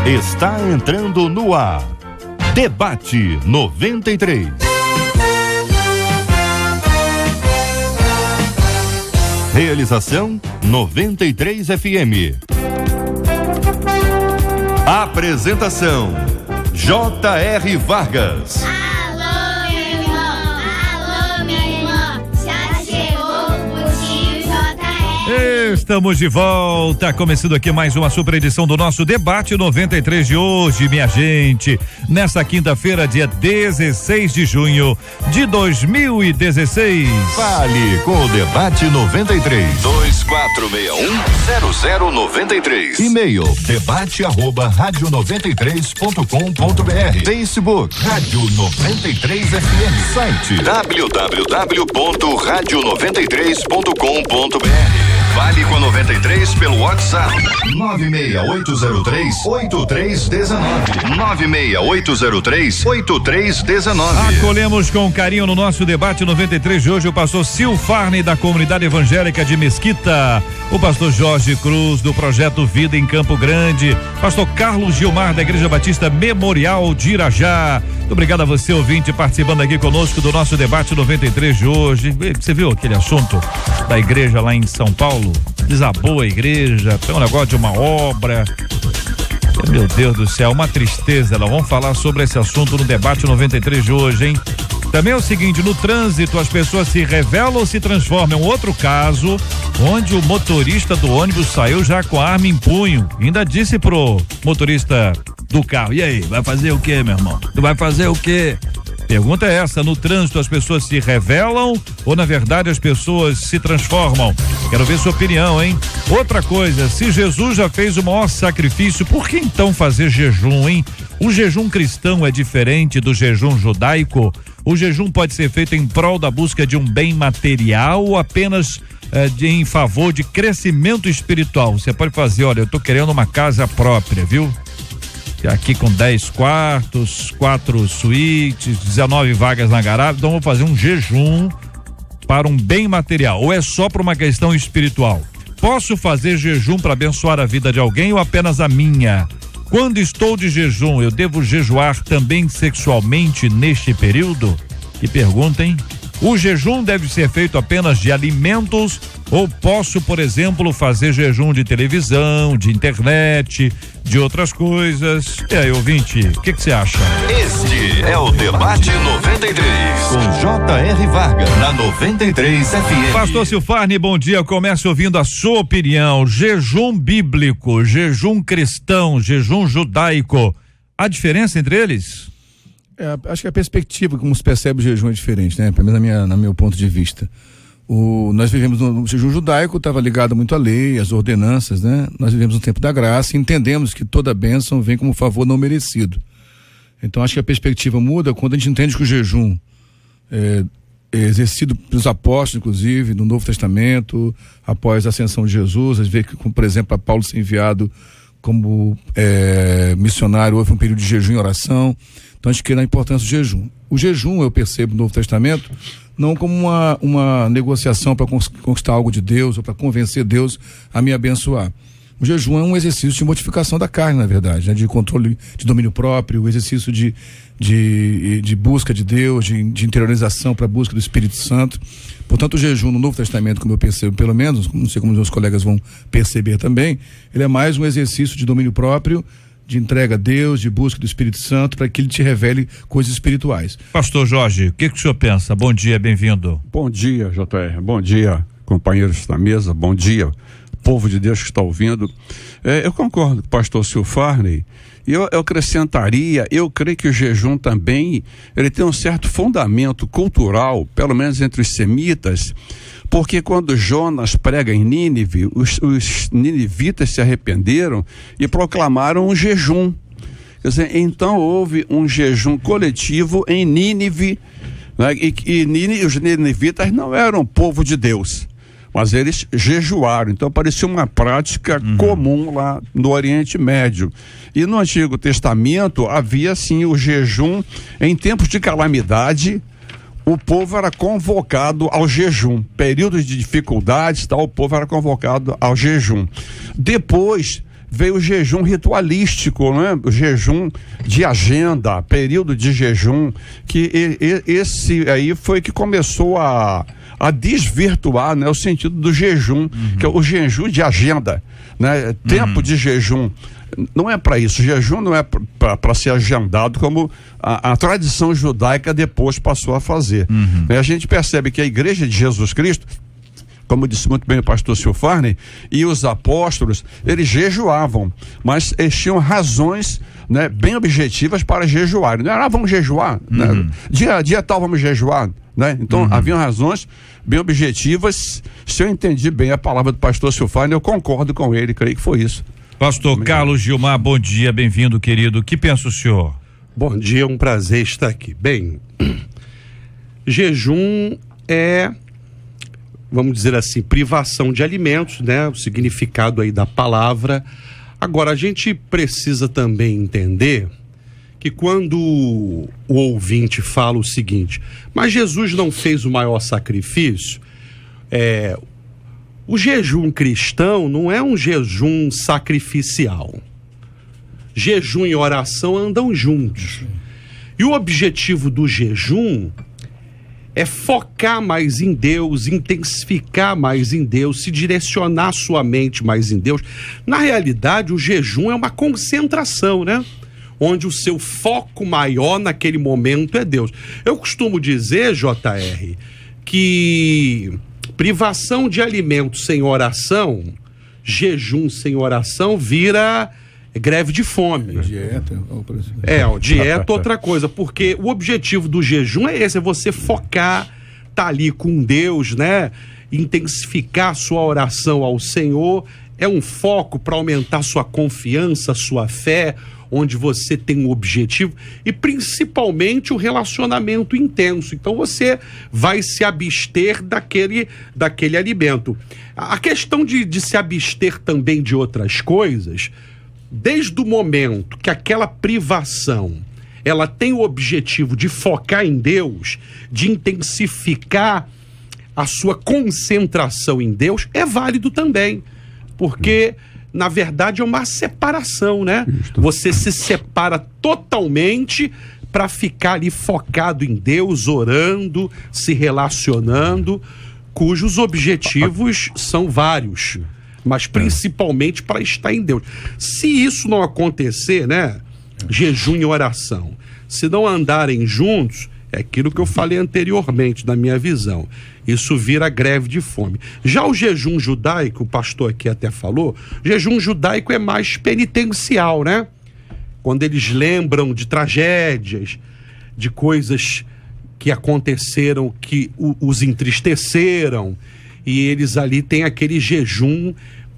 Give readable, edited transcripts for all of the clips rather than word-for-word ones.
Está entrando no ar. Debate 93. Realização 93 FM. Apresentação J.R. Vargas. Alô, meu irmão, alô, minha irmã, já chegou o tio J.R. Estamos de volta, começando aqui mais uma super edição do nosso Debate 93 de hoje, minha gente. Nesta quinta-feira, dia 16 de junho de 2016. Fale com o Debate 93. 2461-0093. E-mail debate@radio93.com.br. Facebook Rádio 93 FM. Site www.radio93.com.br. Fale com a 93 pelo WhatsApp 96803-8319. 96803-8319. Acolhemos com carinho no nosso Debate 93 de hoje o pastor Sil Farney, da Comunidade Evangélica de Mesquita, o pastor Jorge Cruz, do Projeto Vida em Campo Grande, pastor Carlos Gilmar, da Igreja Batista Memorial de Irajá. Muito obrigado a você, ouvinte, participando aqui conosco do nosso Debate 93 de hoje. Você viu aquele assunto da igreja lá em São Paulo? Desabou a igreja, tem um negócio de uma obra. Meu Deus do céu, uma tristeza. Nós vamos falar sobre esse assunto no Debate 93 de hoje, hein? Também é o seguinte, no trânsito as pessoas se revelam ou se transformam. Outro caso, onde o motorista do ônibus saiu já com a arma em punho. Ainda disse pro motorista do carro: e aí, vai fazer o quê, meu irmão? Tu vai fazer o quê? Pergunta é essa: no trânsito as pessoas se revelam ou na verdade as pessoas se transformam? Quero ver sua opinião, hein? Outra coisa, se Jesus já fez o maior sacrifício, por que então fazer jejum, hein? O jejum cristão é diferente do jejum judaico? O jejum pode ser feito em prol da busca de um bem material ou apenas em favor de crescimento espiritual? Você pode fazer: olha, eu tô querendo uma casa própria, viu? Aqui com 10 quartos, 4 suítes, 19 vagas na garagem, então vou fazer um jejum para um bem material, ou é só para uma questão espiritual? Posso fazer jejum para abençoar a vida de alguém ou apenas a minha? Quando estou de jejum, eu devo jejuar também sexualmente neste período? Que pergunta, hein? O jejum deve ser feito apenas de alimentos ou posso, por exemplo, fazer jejum de televisão, de internet, de outras coisas? E aí, ouvinte, o que você acha? Este é o Debate 93 com J.R. Vargas na 93 FM. Pastor Sil Farney, bom dia. Comece ouvindo a sua opinião. Jejum bíblico, jejum cristão, jejum judaico. Há diferença entre eles? Acho que a perspectiva como se percebe o jejum é diferente, né? Pelo menos no meu ponto de vista. Nós vivemos no jejum judaico, estava ligado muito à lei, às ordenanças, né? Nós vivemos no tempo da graça e entendemos que toda bênção vem como favor não merecido. Então acho que a perspectiva muda quando a gente entende que o jejum é exercido pelos apóstolos, inclusive, no Novo Testamento, após a ascensão de Jesus. A gente vê que, por exemplo, Paulo ser enviado como missionário, houve um período de jejum e oração. Então a gente quer a importância do jejum. O jejum, eu percebo no Novo Testamento, não como uma negociação para conquistar algo de Deus ou para convencer Deus a me abençoar. O jejum é um exercício de mortificação da carne, na verdade, né? De controle, de domínio próprio, o exercício de busca de Deus, de interiorização para a busca do Espírito Santo. Portanto, o jejum no Novo Testamento, como eu percebo, pelo menos, não sei como os meus colegas vão perceber também, ele é mais um exercício de domínio próprio, de entrega a Deus, de busca do Espírito Santo, para que ele te revele coisas espirituais. Pastor Jorge, o que o senhor pensa? Bom dia, bem-vindo. Bom dia, J.R. Bom dia, companheiros da mesa. Bom dia, povo de Deus que está ouvindo. Eu concordo com o pastor Sil Farney. Eu acrescentaria, eu creio que o jejum também, ele tem um certo fundamento cultural, pelo menos entre os semitas, porque quando Jonas prega em Nínive, os ninivitas se arrependeram e proclamaram um jejum. Quer dizer, então houve um jejum coletivo em Nínive, né? E os ninivitas não eram povo de Deus, mas eles jejuaram. Então parecia uma prática comum lá no Oriente Médio. E no Antigo Testamento havia sim o jejum em tempos de calamidade. O povo era convocado ao jejum. Períodos de dificuldades, tal, o povo era convocado ao jejum. Depois veio o jejum ritualístico, né? O jejum de agenda, período de jejum, que esse aí foi que começou a desvirtuar, né, o sentido do jejum, que é o jejum de agenda, né? Tempo de jejum. Não é para isso, o jejum não é para ser agendado como a tradição judaica depois passou a fazer. A gente percebe que a Igreja de Jesus Cristo, como disse muito bem o pastor Silfarney, e os apóstolos, eles jejuavam, mas eles tinham razões, né, bem objetivas para jejuarem. Não era, vamos jejuar, né? Dia tal vamos jejuar, né? Então haviam razões bem objetivas. Se eu entendi bem a palavra do pastor Silfarney, eu concordo com ele, creio que foi isso. Pastor Carlos Gilmar, bom dia, bem-vindo, querido. O que pensa o senhor? Bom dia, é um prazer estar aqui. Bem, jejum é, vamos dizer assim, privação de alimentos, né? O significado aí da palavra. Agora, a gente precisa também entender que quando o ouvinte fala o seguinte, mas Jesus não fez o maior sacrifício, o jejum cristão não é um jejum sacrificial. Jejum e oração andam juntos. E o objetivo do jejum é focar mais em Deus, intensificar mais em Deus, se direcionar sua mente mais em Deus. Na realidade, o jejum é uma concentração, né? Onde o seu foco maior naquele momento é Deus. Eu costumo dizer, JR, que privação de alimentos sem oração, jejum sem oração, vira greve de fome. Dieta. Dieta outra coisa, porque o objetivo do jejum é esse, é você focar, tá ali com Deus, né? Intensificar sua oração ao Senhor, é um foco para aumentar sua confiança, sua fé, onde você tem um objetivo e principalmente o relacionamento intenso. Então você vai se abster daquele alimento. A questão de se abster também de outras coisas, desde o momento que aquela privação ela tem o objetivo de focar em Deus, de intensificar a sua concentração em Deus, é válido também, porque na verdade é uma separação, né? Você se separa totalmente para ficar ali focado em Deus, orando, se relacionando, cujos objetivos são vários, mas principalmente para estar em Deus. Se isso não acontecer, né? Jejum e oração, se não andarem juntos, é aquilo que eu falei anteriormente, na minha visão, isso vira greve de fome. Já o jejum judaico, o pastor aqui até falou, o jejum judaico é mais penitencial, né? Quando eles lembram de tragédias, de coisas que aconteceram, que os entristeceram, e eles ali têm aquele jejum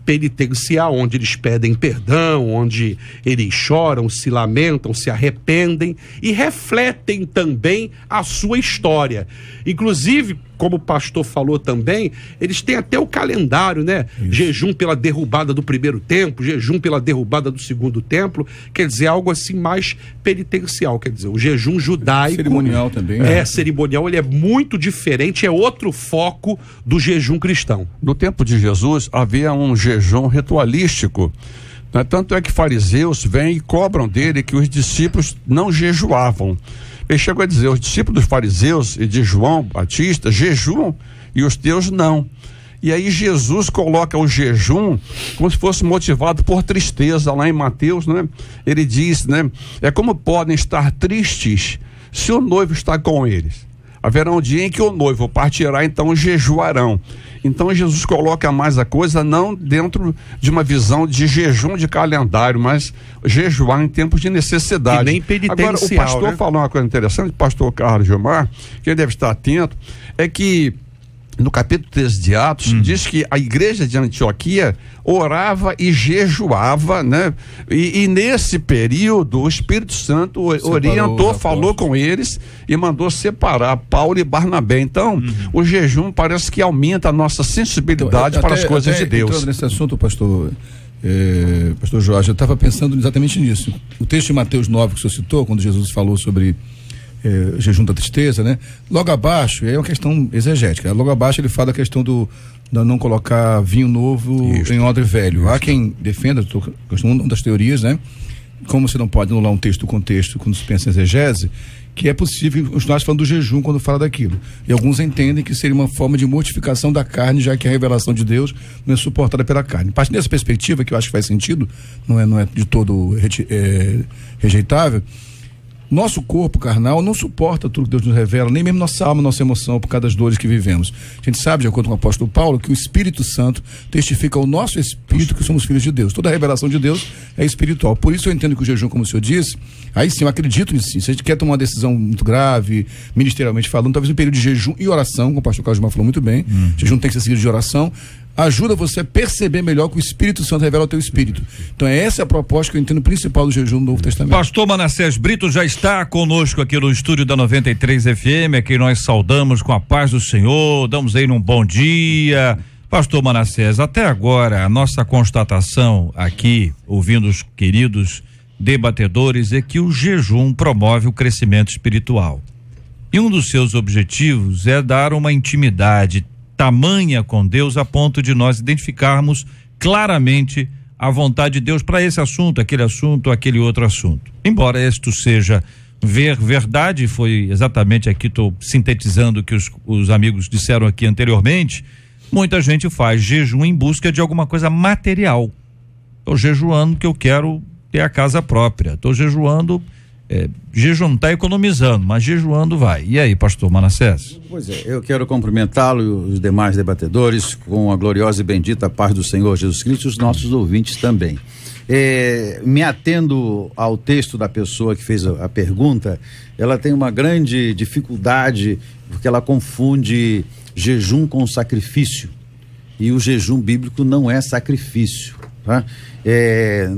penitencial, onde eles pedem perdão, onde eles choram, se lamentam, se arrependem e refletem também a sua história. Inclusive, como o pastor falou também, eles têm até o calendário, né? Isso. Jejum pela derrubada do primeiro templo, jejum pela derrubada do segundo templo, quer dizer, algo assim mais penitencial, quer dizer, o jejum judaico... Cerimonial também. Cerimonial, ele é muito diferente, é outro foco do jejum cristão. No tempo de Jesus, havia um jejum ritualístico, né? Tanto é que fariseus vêm e cobram dele que os discípulos não jejuavam. Ele chegou a dizer, os discípulos dos fariseus e de João Batista jejuam e os teus não. E aí Jesus coloca o jejum como se fosse motivado por tristeza. Lá em Mateus, né? Ele diz, né? É como podem estar tristes se o noivo está com eles. Haverá um dia em que o noivo partirá, então jejuarão. Então Jesus coloca mais a coisa não dentro de uma visão de jejum de calendário, mas jejuar em tempos de necessidade. E nem penitencial. Agora, o pastor, né, falou uma coisa interessante, o pastor Carlos Gilmar, que ele deve estar atento, é que no capítulo 13 de Atos, diz que a igreja de Antioquia orava e jejuava, né? E nesse período o Espírito Santo orientou, falou com eles e mandou separar Paulo e Barnabé. Então, o jejum parece que aumenta a nossa sensibilidade para as coisas de Deus. Entrando nesse assunto, pastor Jorge, eu estava pensando exatamente nisso. O texto de Mateus 9 que o senhor citou, quando Jesus falou sobre jejum da tristeza, né? Logo abaixo, é uma questão exegética, logo abaixo ele fala a questão do não colocar vinho novo em odre velho. Há quem defenda, uma das teorias, né? Como você não pode anular um texto do contexto quando se pensa em exegese, que é possível continuar falando do jejum quando fala daquilo. E alguns entendem que seria uma forma de mortificação da carne, já que a revelação de Deus não é suportada pela carne. Parte dessa perspectiva, que eu acho que faz sentido, não é de todo rejeitável, nosso corpo carnal não suporta tudo que Deus nos revela, nem mesmo nossa alma, nossa emoção, por causa das dores que vivemos. A gente sabe, de acordo com o apóstolo Paulo, que o Espírito Santo testifica ao nosso espírito que somos filhos de Deus. Toda a revelação de Deus é espiritual. Por isso eu entendo que o jejum, como o senhor disse, aí sim, eu acredito nisso sim. Se a gente quer tomar uma decisão muito grave, ministerialmente falando, talvez um período de jejum e oração, como o pastor Carlos Gilmar falou muito bem, jejum tem que ser seguido de oração, ajuda você a perceber melhor que o Espírito Santo revela ao teu espírito. Então essa é a proposta que eu entendo principal do jejum do Novo Testamento. Pastor Manassés Brito já está conosco aqui no estúdio da 93 FM, a quem nós saudamos com a paz do Senhor, damos aí um bom dia. Pastor Manassés, até agora a nossa constatação aqui, ouvindo os queridos debatedores, é que o jejum promove o crescimento espiritual. E um dos seus objetivos é dar uma intimidade tamanha com Deus a ponto de nós identificarmos claramente a vontade de Deus para esse assunto, aquele outro assunto. Embora isto seja verdade, foi exatamente aqui, estou sintetizando o que os amigos disseram aqui anteriormente, muita gente faz jejum em busca de alguma coisa material. Estou jejuando porque eu quero ter a casa própria, estou jejuando, jejum não está economizando, mas jejuando vai. E aí, pastor Manassés? Pois é, eu quero cumprimentá-lo e os demais debatedores com a gloriosa e bendita paz do Senhor Jesus Cristo e os nossos ouvintes também. Me atendo ao texto da pessoa que fez a pergunta, ela tem uma grande dificuldade porque ela confunde jejum com sacrifício, e o jejum bíblico não é sacrifício, tá?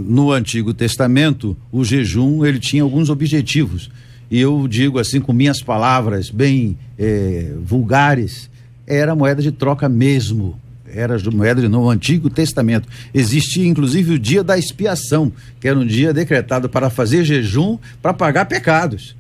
No Antigo Testamento, o jejum, ele tinha alguns objetivos, e eu digo assim com minhas palavras bem vulgares, era moeda de troca mesmo, era moeda no Antigo Testamento. Existia inclusive o dia da expiação, que era um dia decretado para fazer jejum para pagar pecados.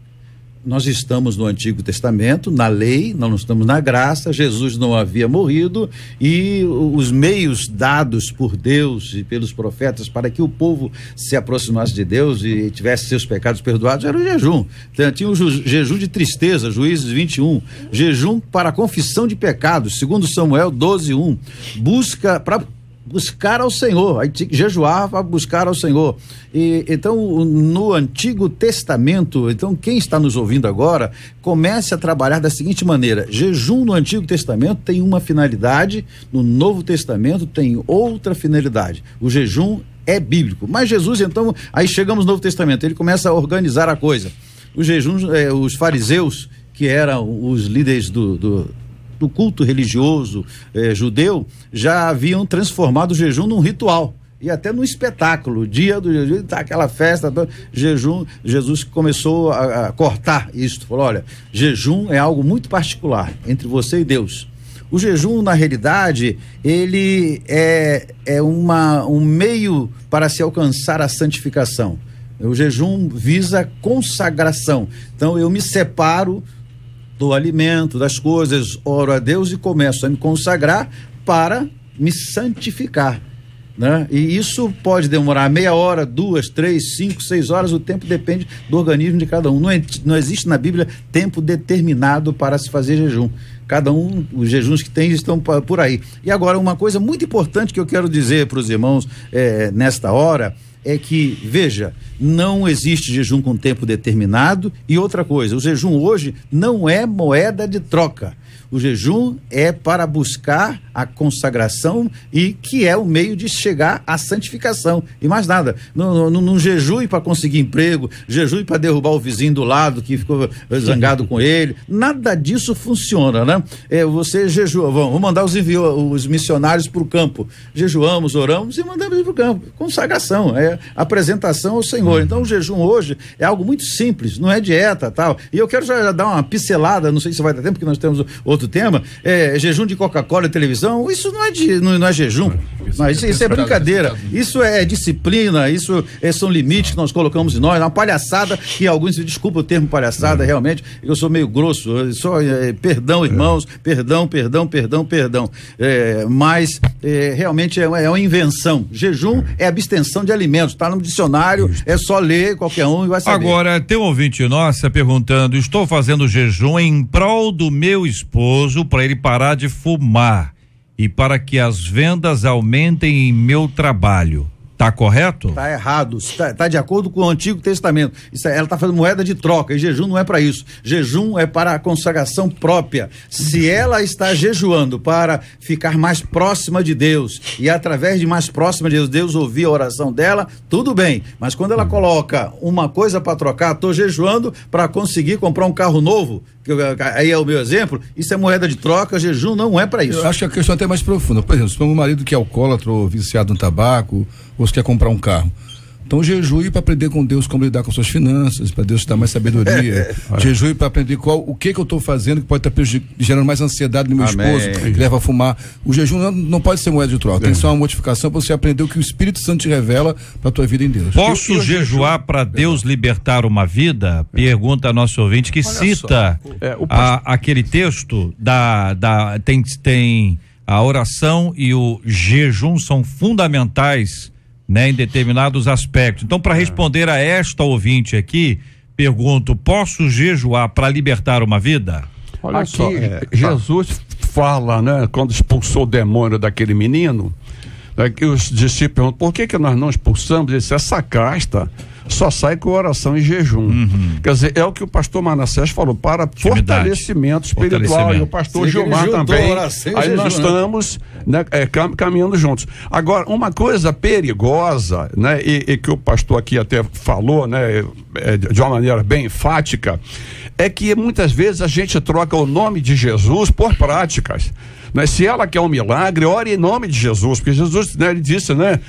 Nós estamos no Antigo Testamento, na lei, nós não estamos na graça. Jesus não havia morrido e os meios dados por Deus e pelos profetas para que o povo se aproximasse de Deus e tivesse seus pecados perdoados era o jejum. Então, tinha o jejum de tristeza, Juízes 21, jejum para a confissão de pecados, segundo Samuel 12:1, buscar ao Senhor, aí tinha que jejuar para buscar ao Senhor. Então, no Antigo Testamento, então quem está nos ouvindo agora, comece a trabalhar da seguinte maneira: jejum no Antigo Testamento tem uma finalidade, no Novo Testamento tem outra finalidade. O jejum é bíblico, mas Jesus, então, aí chegamos no Novo Testamento, ele começa a organizar a coisa. O jejum, os fariseus, que eram os líderes do culto religioso judeu, já haviam transformado o jejum num ritual e até num espetáculo. O dia do jejum, tá aquela festa, jejum. Jesus começou a cortar isso, falou: olha, jejum é algo muito particular entre você e Deus. O jejum, na realidade, ele é um meio para se alcançar a santificação. O jejum visa consagração. Então eu me separo do alimento, das coisas, oro a Deus e começo a me consagrar para me santificar, né? E isso pode demorar meia hora, 2, 3, 5, 6 horas, o tempo depende do organismo de cada um. Não existe na Bíblia tempo determinado para se fazer jejum. Cada um, os jejuns que tem estão por aí. E agora, uma coisa muito importante que eu quero dizer para os irmãos nesta hora é que, veja, não existe jejum com tempo determinado. E outra coisa, o jejum hoje não é moeda de troca. O jejum é para buscar a consagração e que é o meio de chegar à santificação. E mais nada. Não jejue para conseguir emprego, jejue para derrubar o vizinho do lado que ficou zangado com ele. Nada disso funciona, né? Você jejua, vamos mandar os missionários para o campo. Jejuamos, oramos e mandamos para o campo. Consagração, apresentação ao Senhor. Então o jejum hoje é algo muito simples, não é dieta, tal. E eu quero já dar uma pincelada, não sei se vai dar tempo, porque nós temos outro tema, jejum de Coca-Cola e televisão, isso não é jejum. Mas isso é brincadeira, isso é disciplina, isso são limites que nós colocamos em nós, uma palhaçada que alguns, desculpa o termo palhaçada, realmente, eu sou meio grosso, perdão, irmãos, perdão, mas realmente é uma invenção. Jejum é abstenção de alimentos, tá no dicionário, é só ler qualquer um e vai saber. Agora, tem um ouvinte nossa perguntando: estou fazendo jejum em prol do meu esposo para ele parar de fumar e para que as vendas aumentem em meu trabalho. Tá correto? Tá errado, tá de acordo com o Antigo Testamento. Ela tá fazendo moeda de troca, e jejum não é para isso. Jejum é para a consagração própria. Se ela está jejuando para ficar mais próxima de Deus, e através de mais próxima de Deus, Deus ouvir a oração dela, tudo bem. Mas quando ela coloca uma coisa para trocar, tô jejuando para conseguir comprar um carro novo, aí é o meu exemplo, isso é moeda de troca, jejum não é para isso. Eu acho que a questão é até mais profunda. Por exemplo, se for um marido que é alcoólatra ou viciado no tabaco, ou se quer comprar um carro, então jejue para aprender com Deus como lidar com suas finanças, para Deus te dar mais sabedoria. Jejue para aprender o que eu estou fazendo que pode estar gerando mais ansiedade no meu esposo, que leva a fumar. O jejum não pode ser moeda de troca, tem que ser uma modificação para você aprender o que o Espírito Santo te revela para a tua vida em Deus. Posso jejuar para Deus libertar uma vida? Pergunta a nosso ouvinte que cita aquele texto tem a oração e o jejum são fundamentais, né, em determinados aspectos. Então, para responder a esta ouvinte aqui, pergunto: posso jejuar para libertar uma vida? Olha aqui, só, Jesus fala, né, quando expulsou o demônio daquele menino, que os discípulos perguntam: por que nós não expulsamos? Ele disse: essa casta só sai com oração e jejum. Quer dizer, é o que o pastor Manassés falou, para fortalecimento espiritual, e o pastor Gilmar também. Aí nós estamos, né, caminhando juntos. Agora, uma coisa perigosa, né, e que o pastor aqui até falou, né, de uma maneira bem enfática, é que muitas vezes a gente troca o nome de Jesus por práticas. Né? Se ela quer um milagre, ore em nome de Jesus, porque Jesus, né, ele disse, né,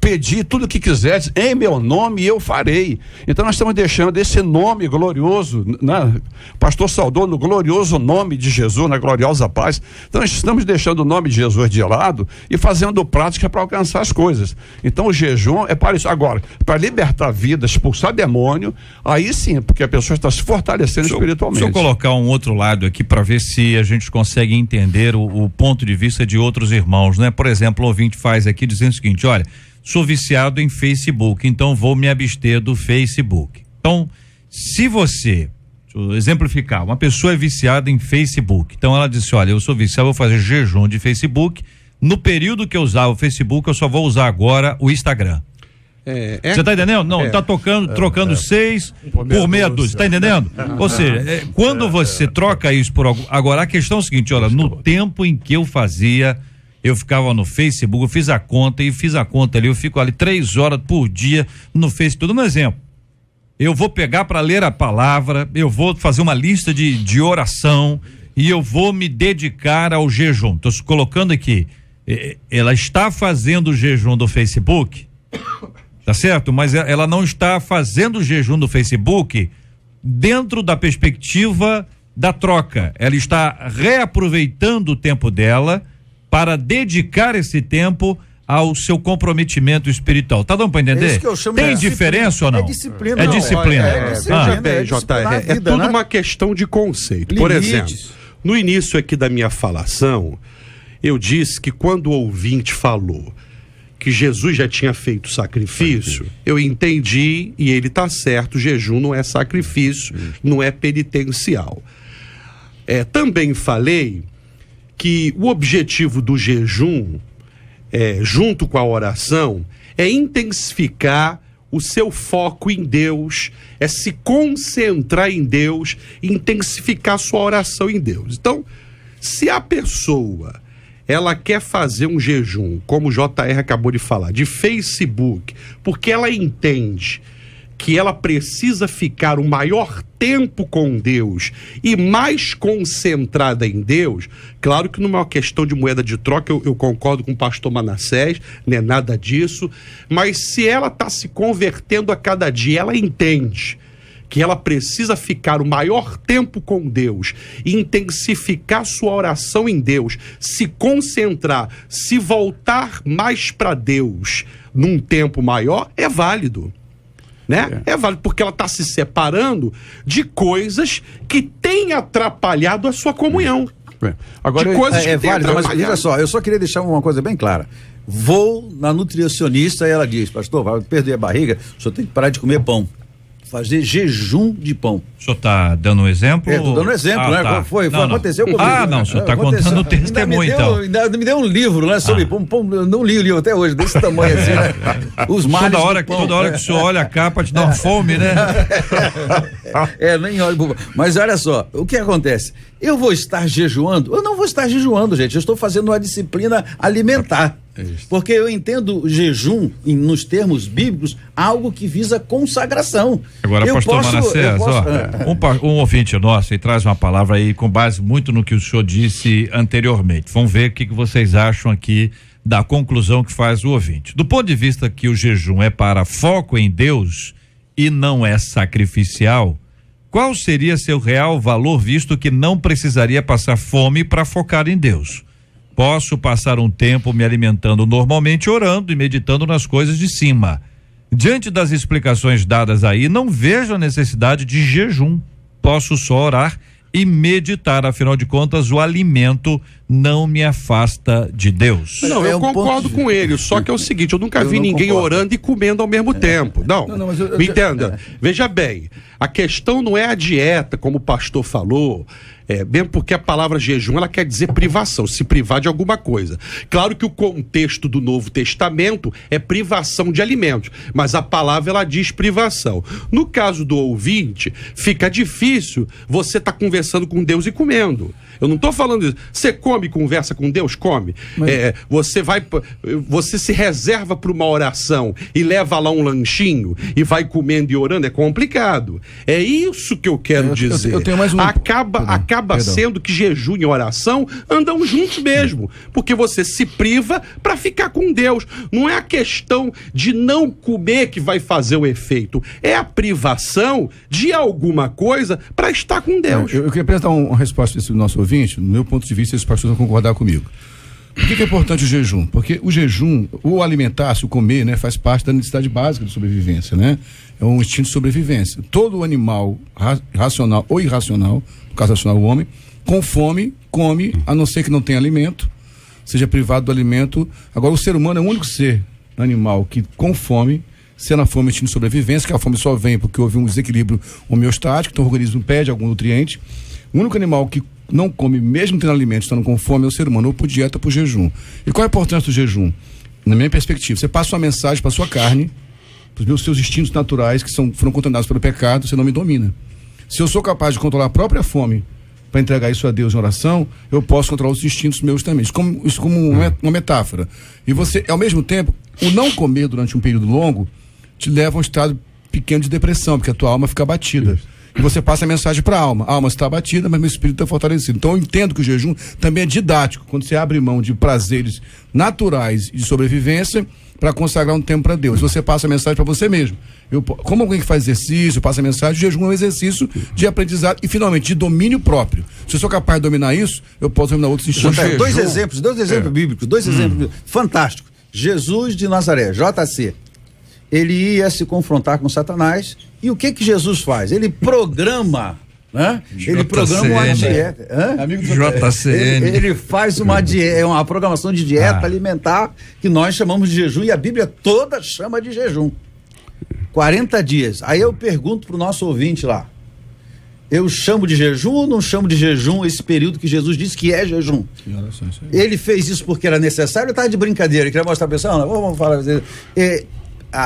pedi tudo o que quiseres em meu nome e eu farei. Então nós estamos deixando esse nome glorioso, né? Pastor saudou no glorioso nome de Jesus, na gloriosa paz. Então nós estamos deixando o nome de Jesus de lado e fazendo prática para alcançar as coisas. Então o jejum é para isso. Agora, para libertar a vida, expulsar demônio, aí sim, porque a pessoa está se fortalecendo espiritualmente. Deixa eu colocar um outro lado aqui para ver se a gente consegue entender o ponto de vista de outros irmãos, né? Por exemplo, o ouvinte faz aqui dizendo o seguinte: olha, sou viciado em Facebook, então vou me abster do Facebook. Então, se você, deixa eu exemplificar, uma pessoa é viciada em Facebook, então ela disse: olha, eu sou viciado, vou fazer jejum de Facebook, no período que eu usava o Facebook, eu só vou usar agora o Instagram. Você tá entendendo? Não, tá trocando 6 por meia dúzia, tá entendendo? Ou seja, quando você troca isso por algo. Agora a questão é o seguinte: olha, no tempo em que eu ficava no Facebook, eu fiz a conta ali, eu fico ali 3 horas por dia no Facebook. Dando um exemplo, eu vou pegar para ler a palavra, eu vou fazer uma lista de oração e eu vou me dedicar ao jejum. Tô colocando aqui, ela está fazendo o jejum do Facebook, tá certo? Mas ela não está fazendo o jejum do Facebook dentro da perspectiva da troca. Ela está reaproveitando o tempo dela para dedicar esse tempo ao seu comprometimento espiritual. Tá dando para entender? É isso que eu chamo Tem de diferença ou não? É disciplina. É disciplina. É tudo uma questão de conceito. Por exemplo, no início aqui da minha falação, eu disse que quando o ouvinte falou que Jesus já tinha feito sacrifício, eu entendi, e ele está certo, o jejum não é sacrifício, não é penitencial. Também falei que o objetivo do jejum, junto com a oração, é intensificar o seu foco em Deus, é se concentrar em Deus, intensificar sua oração em Deus. Então, se a pessoa ela quer fazer um jejum, como o JR acabou de falar, de Facebook, porque ela entende que ela precisa ficar o maior tempo com Deus e mais concentrada em Deus, claro que não é uma questão de moeda de troca, eu concordo com o pastor Manassés, não é nada disso, mas se ela está se convertendo a cada dia, ela entende que ela precisa ficar o maior tempo com Deus, intensificar sua oração em Deus, se concentrar, se voltar mais para Deus num tempo maior, é válido. Né? É válido porque ela está se separando de coisas que têm atrapalhado a sua comunhão. Agora, de coisas que têm válido, mas atrapalhado. veja só, eu só queria deixar uma coisa bem clara. Vou na nutricionista e ela diz: pastor, vai perder a barriga, o senhor tem que parar de comer pão. Fazer jejum de pão. O senhor está dando um exemplo? Estou dando um exemplo, né? Tá. Aconteceu comigo. Não, o senhor está contando o testemunho, então. Ainda me deu um livro, né? Sobre pão, eu não li o livro até hoje, desse tamanho assim, né? Os males toda hora, do pão. toda hora que o senhor olha a capa, te dá uma fome, né? Nem olho. Mas olha só, o que acontece? Eu vou estar jejuando? Eu não vou estar jejuando, gente. Eu estou fazendo uma disciplina alimentar. Porque eu entendo o jejum, nos termos bíblicos, algo que visa consagração. Agora, pastor Manassés, um ouvinte nosso e traz uma palavra aí com base muito no que o senhor disse anteriormente. Vamos ver o que vocês acham aqui da conclusão que faz o ouvinte. Do ponto de vista que o jejum é para foco em Deus e não é sacrificial, qual seria seu real valor, visto que não precisaria passar fome para focar em Deus? Posso passar um tempo me alimentando normalmente, orando e meditando nas coisas de cima. Diante das explicações dadas aí, não vejo a necessidade de jejum. Posso só orar e meditar, afinal de contas, o alimento não me afasta de Deus. Não, eu concordo com ele, só que é o seguinte, eu nunca vi ninguém orando e comendo ao mesmo tempo. Não, me entenda. Veja bem, a questão não é a dieta, como o pastor falou, mesmo porque a palavra jejum, ela quer dizer privação, se privar de alguma coisa. Claro que o contexto do Novo Testamento é privação de alimentos, mas a palavra, ela diz privação. No caso do ouvinte, fica difícil você estar conversando com Deus e comendo. Eu não estou falando isso. Você come e conversa com Deus? Come. Você se reserva para uma oração e leva lá um lanchinho e vai comendo e orando? É complicado. É isso que eu quero dizer. Eu tenho mais um... Acaba sendo que jejum e oração andam juntos mesmo, porque você se priva para ficar com Deus. Não é a questão de não comer que vai fazer o efeito, é a privação de alguma coisa para estar com Deus. Eu queria apresentar uma resposta desse nosso ouvinte. No meu ponto de vista, esses pastores vão concordar comigo. Por que é importante o jejum? Porque o jejum, o alimentar-se, o comer, né, faz parte da necessidade básica de sobrevivência, né? É um instinto de sobrevivência. Todo animal racional ou irracional, no caso racional o homem, com fome, come, a não ser que não tenha alimento, seja privado do alimento. Agora, o ser humano é o único ser animal que, com fome, sendo a fome instinto de sobrevivência, que a fome só vem porque houve um desequilíbrio homeostático, então o organismo perde algum nutriente. O único animal que não come, mesmo tendo alimento, estando com fome, é o ser humano, ou por dieta ou por jejum. E qual é a importância do jejum? Na minha perspectiva, você passa uma mensagem para sua carne, para os seus instintos naturais, que foram contaminados pelo pecado, você não me domina. Se eu sou capaz de controlar a própria fome para entregar isso a Deus em oração, eu posso controlar os instintos meus também. Isso como uma metáfora. E você, ao mesmo tempo, o não comer durante um período longo te leva a um estado pequeno de depressão, porque a tua alma fica abatida. E você passa a mensagem para a alma. A alma está abatida, mas meu espírito está fortalecido. Então eu entendo que o jejum também é didático, quando você abre mão de prazeres naturais de sobrevivência para consagrar um tempo para Deus. Você passa a mensagem para você mesmo. Como alguém que faz exercício, passa a mensagem, o jejum é um exercício de aprendizado e, finalmente, de domínio próprio. Se eu sou capaz de dominar isso, eu posso dominar outros instintos. Dois exemplos bíblicos, exemplos fantásticos. Jesus de Nazaré, JC. Ele ia se confrontar com Satanás e o que Jesus faz? Ele programa, né? Ele programa uma dieta. Amigo do JCN. Ele faz uma dieta, uma programação de dieta alimentar que nós chamamos de jejum e a Bíblia toda chama de jejum. 40 dias. Aí eu pergunto pro nosso ouvinte lá, eu chamo de jejum ou não chamo de jejum esse período que Jesus disse que é jejum? Ele fez isso porque era necessário ou estava de brincadeira? Ele queria mostrar a pessoa? Não, vamos falar.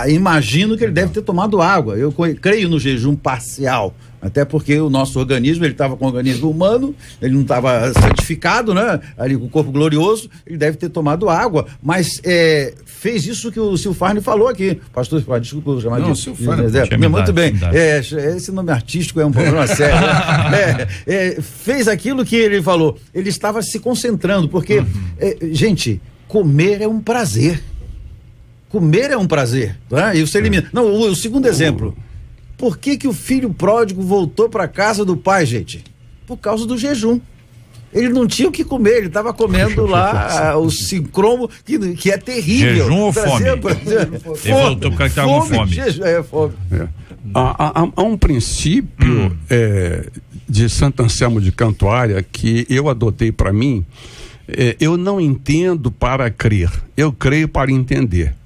Imagino que ele deve ter tomado água. Eu creio no jejum parcial, até porque o nosso organismo, ele estava com o organismo humano, ele não estava santificado, né? Ali com o corpo glorioso, ele deve ter tomado água, mas fez isso que o Silfarne falou aqui. Pastor, desculpa eu chamar de Silfarne. Muito bem. Esse nome artístico é um problema sério. Fez aquilo que ele falou. Ele estava se concentrando, porque, gente, comer é um prazer. Comer é um prazer, né? E você elimina. Não, o segundo exemplo. Por que o filho pródigo voltou para casa do pai, gente? Por causa do jejum. Ele não tinha o que comer, ele estava comendo lá o sincromo, que é terrível. Jejum ou fome? Ele voltou porque estava com fome. Fome. Há um princípio de Santo Anselmo de Cantuária que eu adotei para mim. Eu não entendo para crer, eu creio para entender.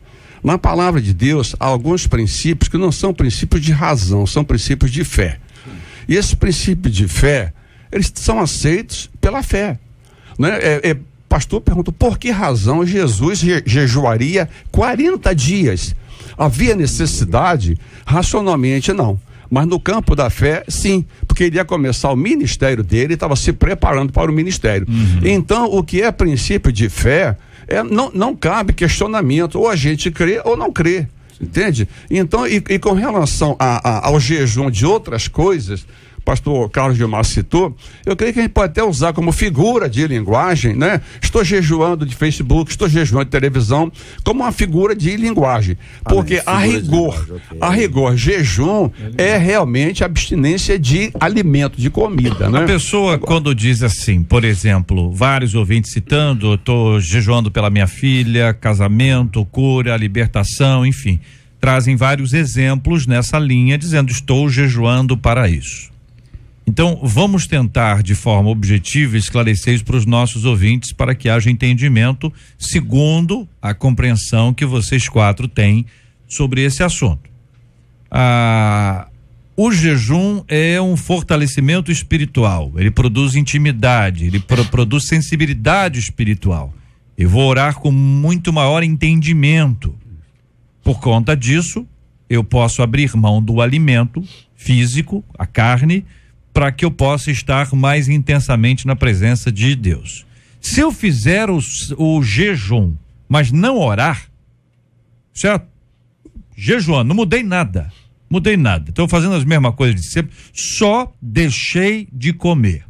Na palavra de Deus há alguns princípios que não são princípios de razão, são princípios de fé. E esses princípios de fé, eles são aceitos pela fé, né? Pastor perguntou por que razão Jesus jejuaria 40 dias. Havia necessidade? Racionalmente não, mas no campo da fé sim, porque ele ia começar o ministério dele, estava se preparando para o ministério. Então o que é princípio de fé não cabe questionamento, ou a gente crê ou não crê, entende? Então e com relação ao jejum de outras coisas, pastor Carlos Gilmar citou, eu creio que a gente pode até usar como figura de linguagem, né? Estou jejuando de Facebook, estou jejuando de televisão, como uma figura de linguagem, porque a rigor, jejum é realmente abstinência de alimento, de comida, né? A pessoa quando diz assim, por exemplo, vários ouvintes citando, estou jejuando pela minha filha, casamento, cura, libertação, enfim, trazem vários exemplos nessa linha, dizendo estou jejuando para isso. Então, vamos tentar de forma objetiva esclarecer isso para os nossos ouvintes para que haja entendimento segundo a compreensão que vocês quatro têm sobre esse assunto. O jejum é um fortalecimento espiritual, ele produz intimidade, ele produz sensibilidade espiritual. Eu vou orar com muito maior entendimento. Por conta disso, eu posso abrir mão do alimento físico, a carne, para que eu possa estar mais intensamente na presença de Deus. Se eu fizer o jejum, mas não orar, certo? Jejuando, não mudei nada. Estou fazendo as mesmas coisas de sempre, só deixei de comer.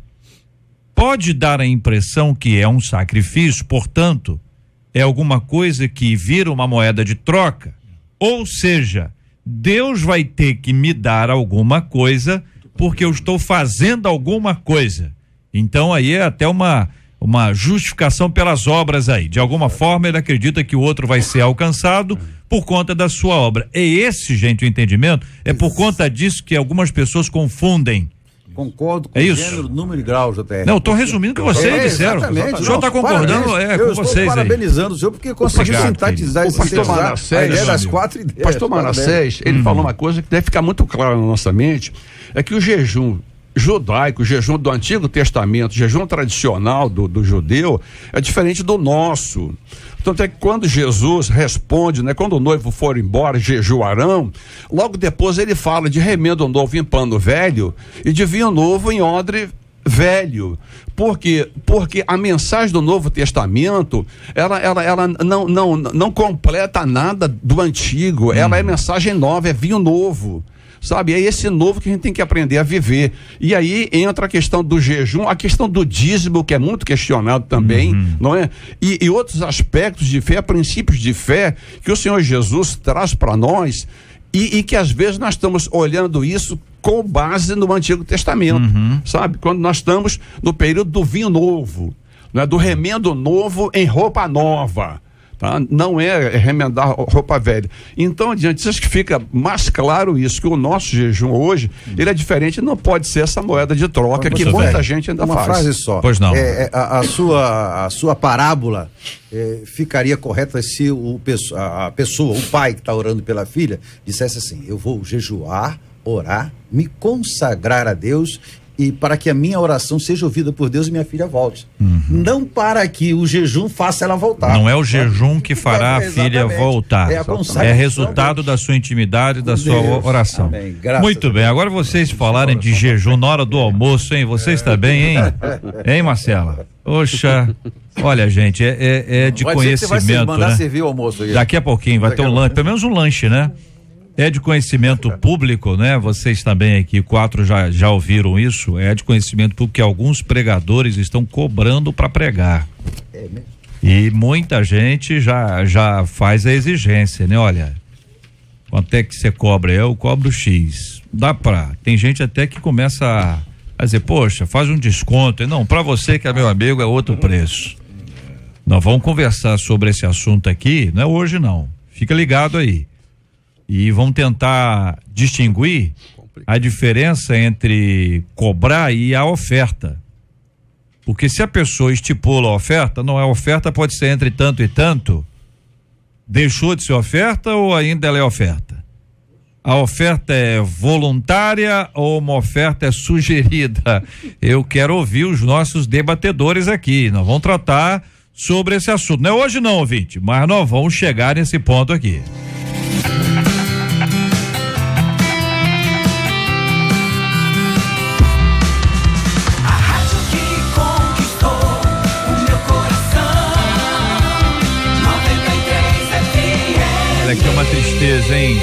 Pode dar a impressão que é um sacrifício, portanto, é alguma coisa que vira uma moeda de troca. Ou seja, Deus vai ter que me dar alguma coisa porque eu estou fazendo alguma coisa. Então aí é até uma justificação pelas obras aí. De alguma forma ele acredita que o outro vai ser alcançado por conta da sua obra. É esse, gente, o entendimento? É por conta disso que algumas pessoas confundem. Concordo com o gênero, número e grau, JR. Não, estou resumindo o que vocês disseram. Exatamente. O senhor está concordando com vocês aí. Eu estou parabenizando o senhor porque conseguiu sintetizar a ideia das 4 ideias. Pastor Manassés, ele falou uma coisa que deve ficar muito clara na nossa mente, é que o jejum judaico, o jejum do Antigo Testamento, o jejum tradicional do judeu, é diferente do nosso. Tanto é que quando Jesus responde, né, quando o noivo for embora, jejuarão, logo depois ele fala de remendo novo em pano velho e de vinho novo em odre velho. Por quê? Porque a mensagem do Novo Testamento, ela não completa nada do Antigo, ela é mensagem nova, é vinho novo. Sabe, é esse novo que a gente tem que aprender a viver. E aí entra a questão do jejum, a questão do dízimo, que é muito questionado também, não é? E outros aspectos de fé, princípios de fé que o Senhor Jesus traz para nós e que às vezes nós estamos olhando isso com base no Antigo Testamento, sabe? Quando nós estamos no período do vinho novo, né? Do remendo novo em roupa nova. Tá? Não é remendar roupa velha. Então, adiante, acho que fica mais claro isso, que o nosso jejum hoje, ele é diferente, não pode ser essa moeda de troca que muita gente ainda faz. Uma frase só. Pois não. A sua parábola ficaria correta se a pessoa, o pai que está orando pela filha, dissesse assim: eu vou jejuar, orar, me consagrar a Deus e para que a minha oração seja ouvida por Deus e minha filha volte. Não para que o jejum faça ela voltar. Não é o jejum que fará a filha voltar. É resultado da sua intimidade, da sua oração. Muito bem, agora vocês falarem de jejum na hora do almoço, hein? Vocês também, hein? Hein, Marcela? Poxa, olha, gente, é de conhecimento, você vai mandar servir o almoço aí. Daqui a pouquinho vai ter um lanche, pelo menos um lanche, né? É de conhecimento público, né? Vocês também aqui, 4 já ouviram isso. É de conhecimento público que alguns pregadores estão cobrando para pregar. É mesmo? E muita gente já faz a exigência, né? Olha, Quanto é que você cobra? Eu cobro X. Tem gente até que começa a dizer, poxa, faz um desconto. Não, para você que é meu amigo é outro preço. Nós vamos conversar sobre esse assunto aqui, não é hoje não. Fica ligado aí. E vamos tentar distinguir a diferença entre cobrar e a oferta. Porque se a pessoa estipula a oferta, não é oferta, pode ser entre tanto e tanto. Deixou de ser oferta ou ainda ela é oferta? A oferta é voluntária ou uma oferta é sugerida? Eu quero ouvir os nossos debatedores aqui. Nós vamos tratar sobre esse assunto. Não é hoje não, ouvinte, mas nós vamos chegar nesse ponto aqui. Olha aqui uma tristeza, hein?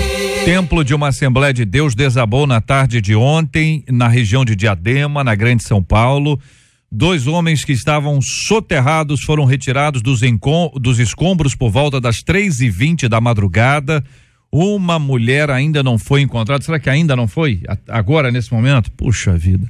Templo de uma Assembleia de Deus desabou na tarde de ontem, na região de Diadema, na Grande São Paulo. 2 homens que estavam soterrados foram retirados dos escombros por volta das 3h20 da madrugada. Uma mulher ainda não foi encontrada. Será que ainda não foi? Agora, nesse momento? Puxa vida.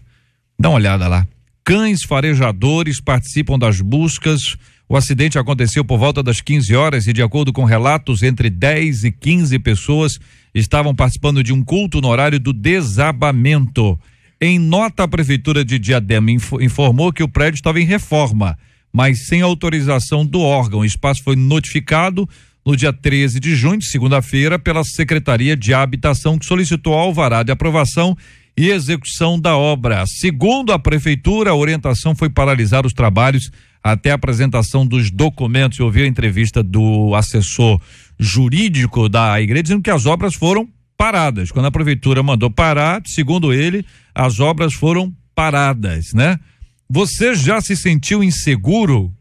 Dá uma olhada lá. Cães farejadores participam das buscas. O acidente aconteceu por volta das 15 horas e, de acordo com relatos, entre 10 e 15 pessoas estavam participando de um culto no horário do desabamento. Em nota, a Prefeitura de Diadema informou que o prédio estava em reforma, mas sem autorização do órgão. O espaço foi notificado no dia 13 de junho, segunda-feira, pela Secretaria de Habitação, que solicitou alvará de aprovação e execução da obra. Segundo a Prefeitura, a orientação foi paralisar os trabalhos até a apresentação dos documentos. Eu ouvi a entrevista do assessor jurídico da igreja dizendo que as obras foram paradas. Quando a prefeitura mandou parar, segundo ele, as obras foram paradas, né? Você já se sentiu inseguro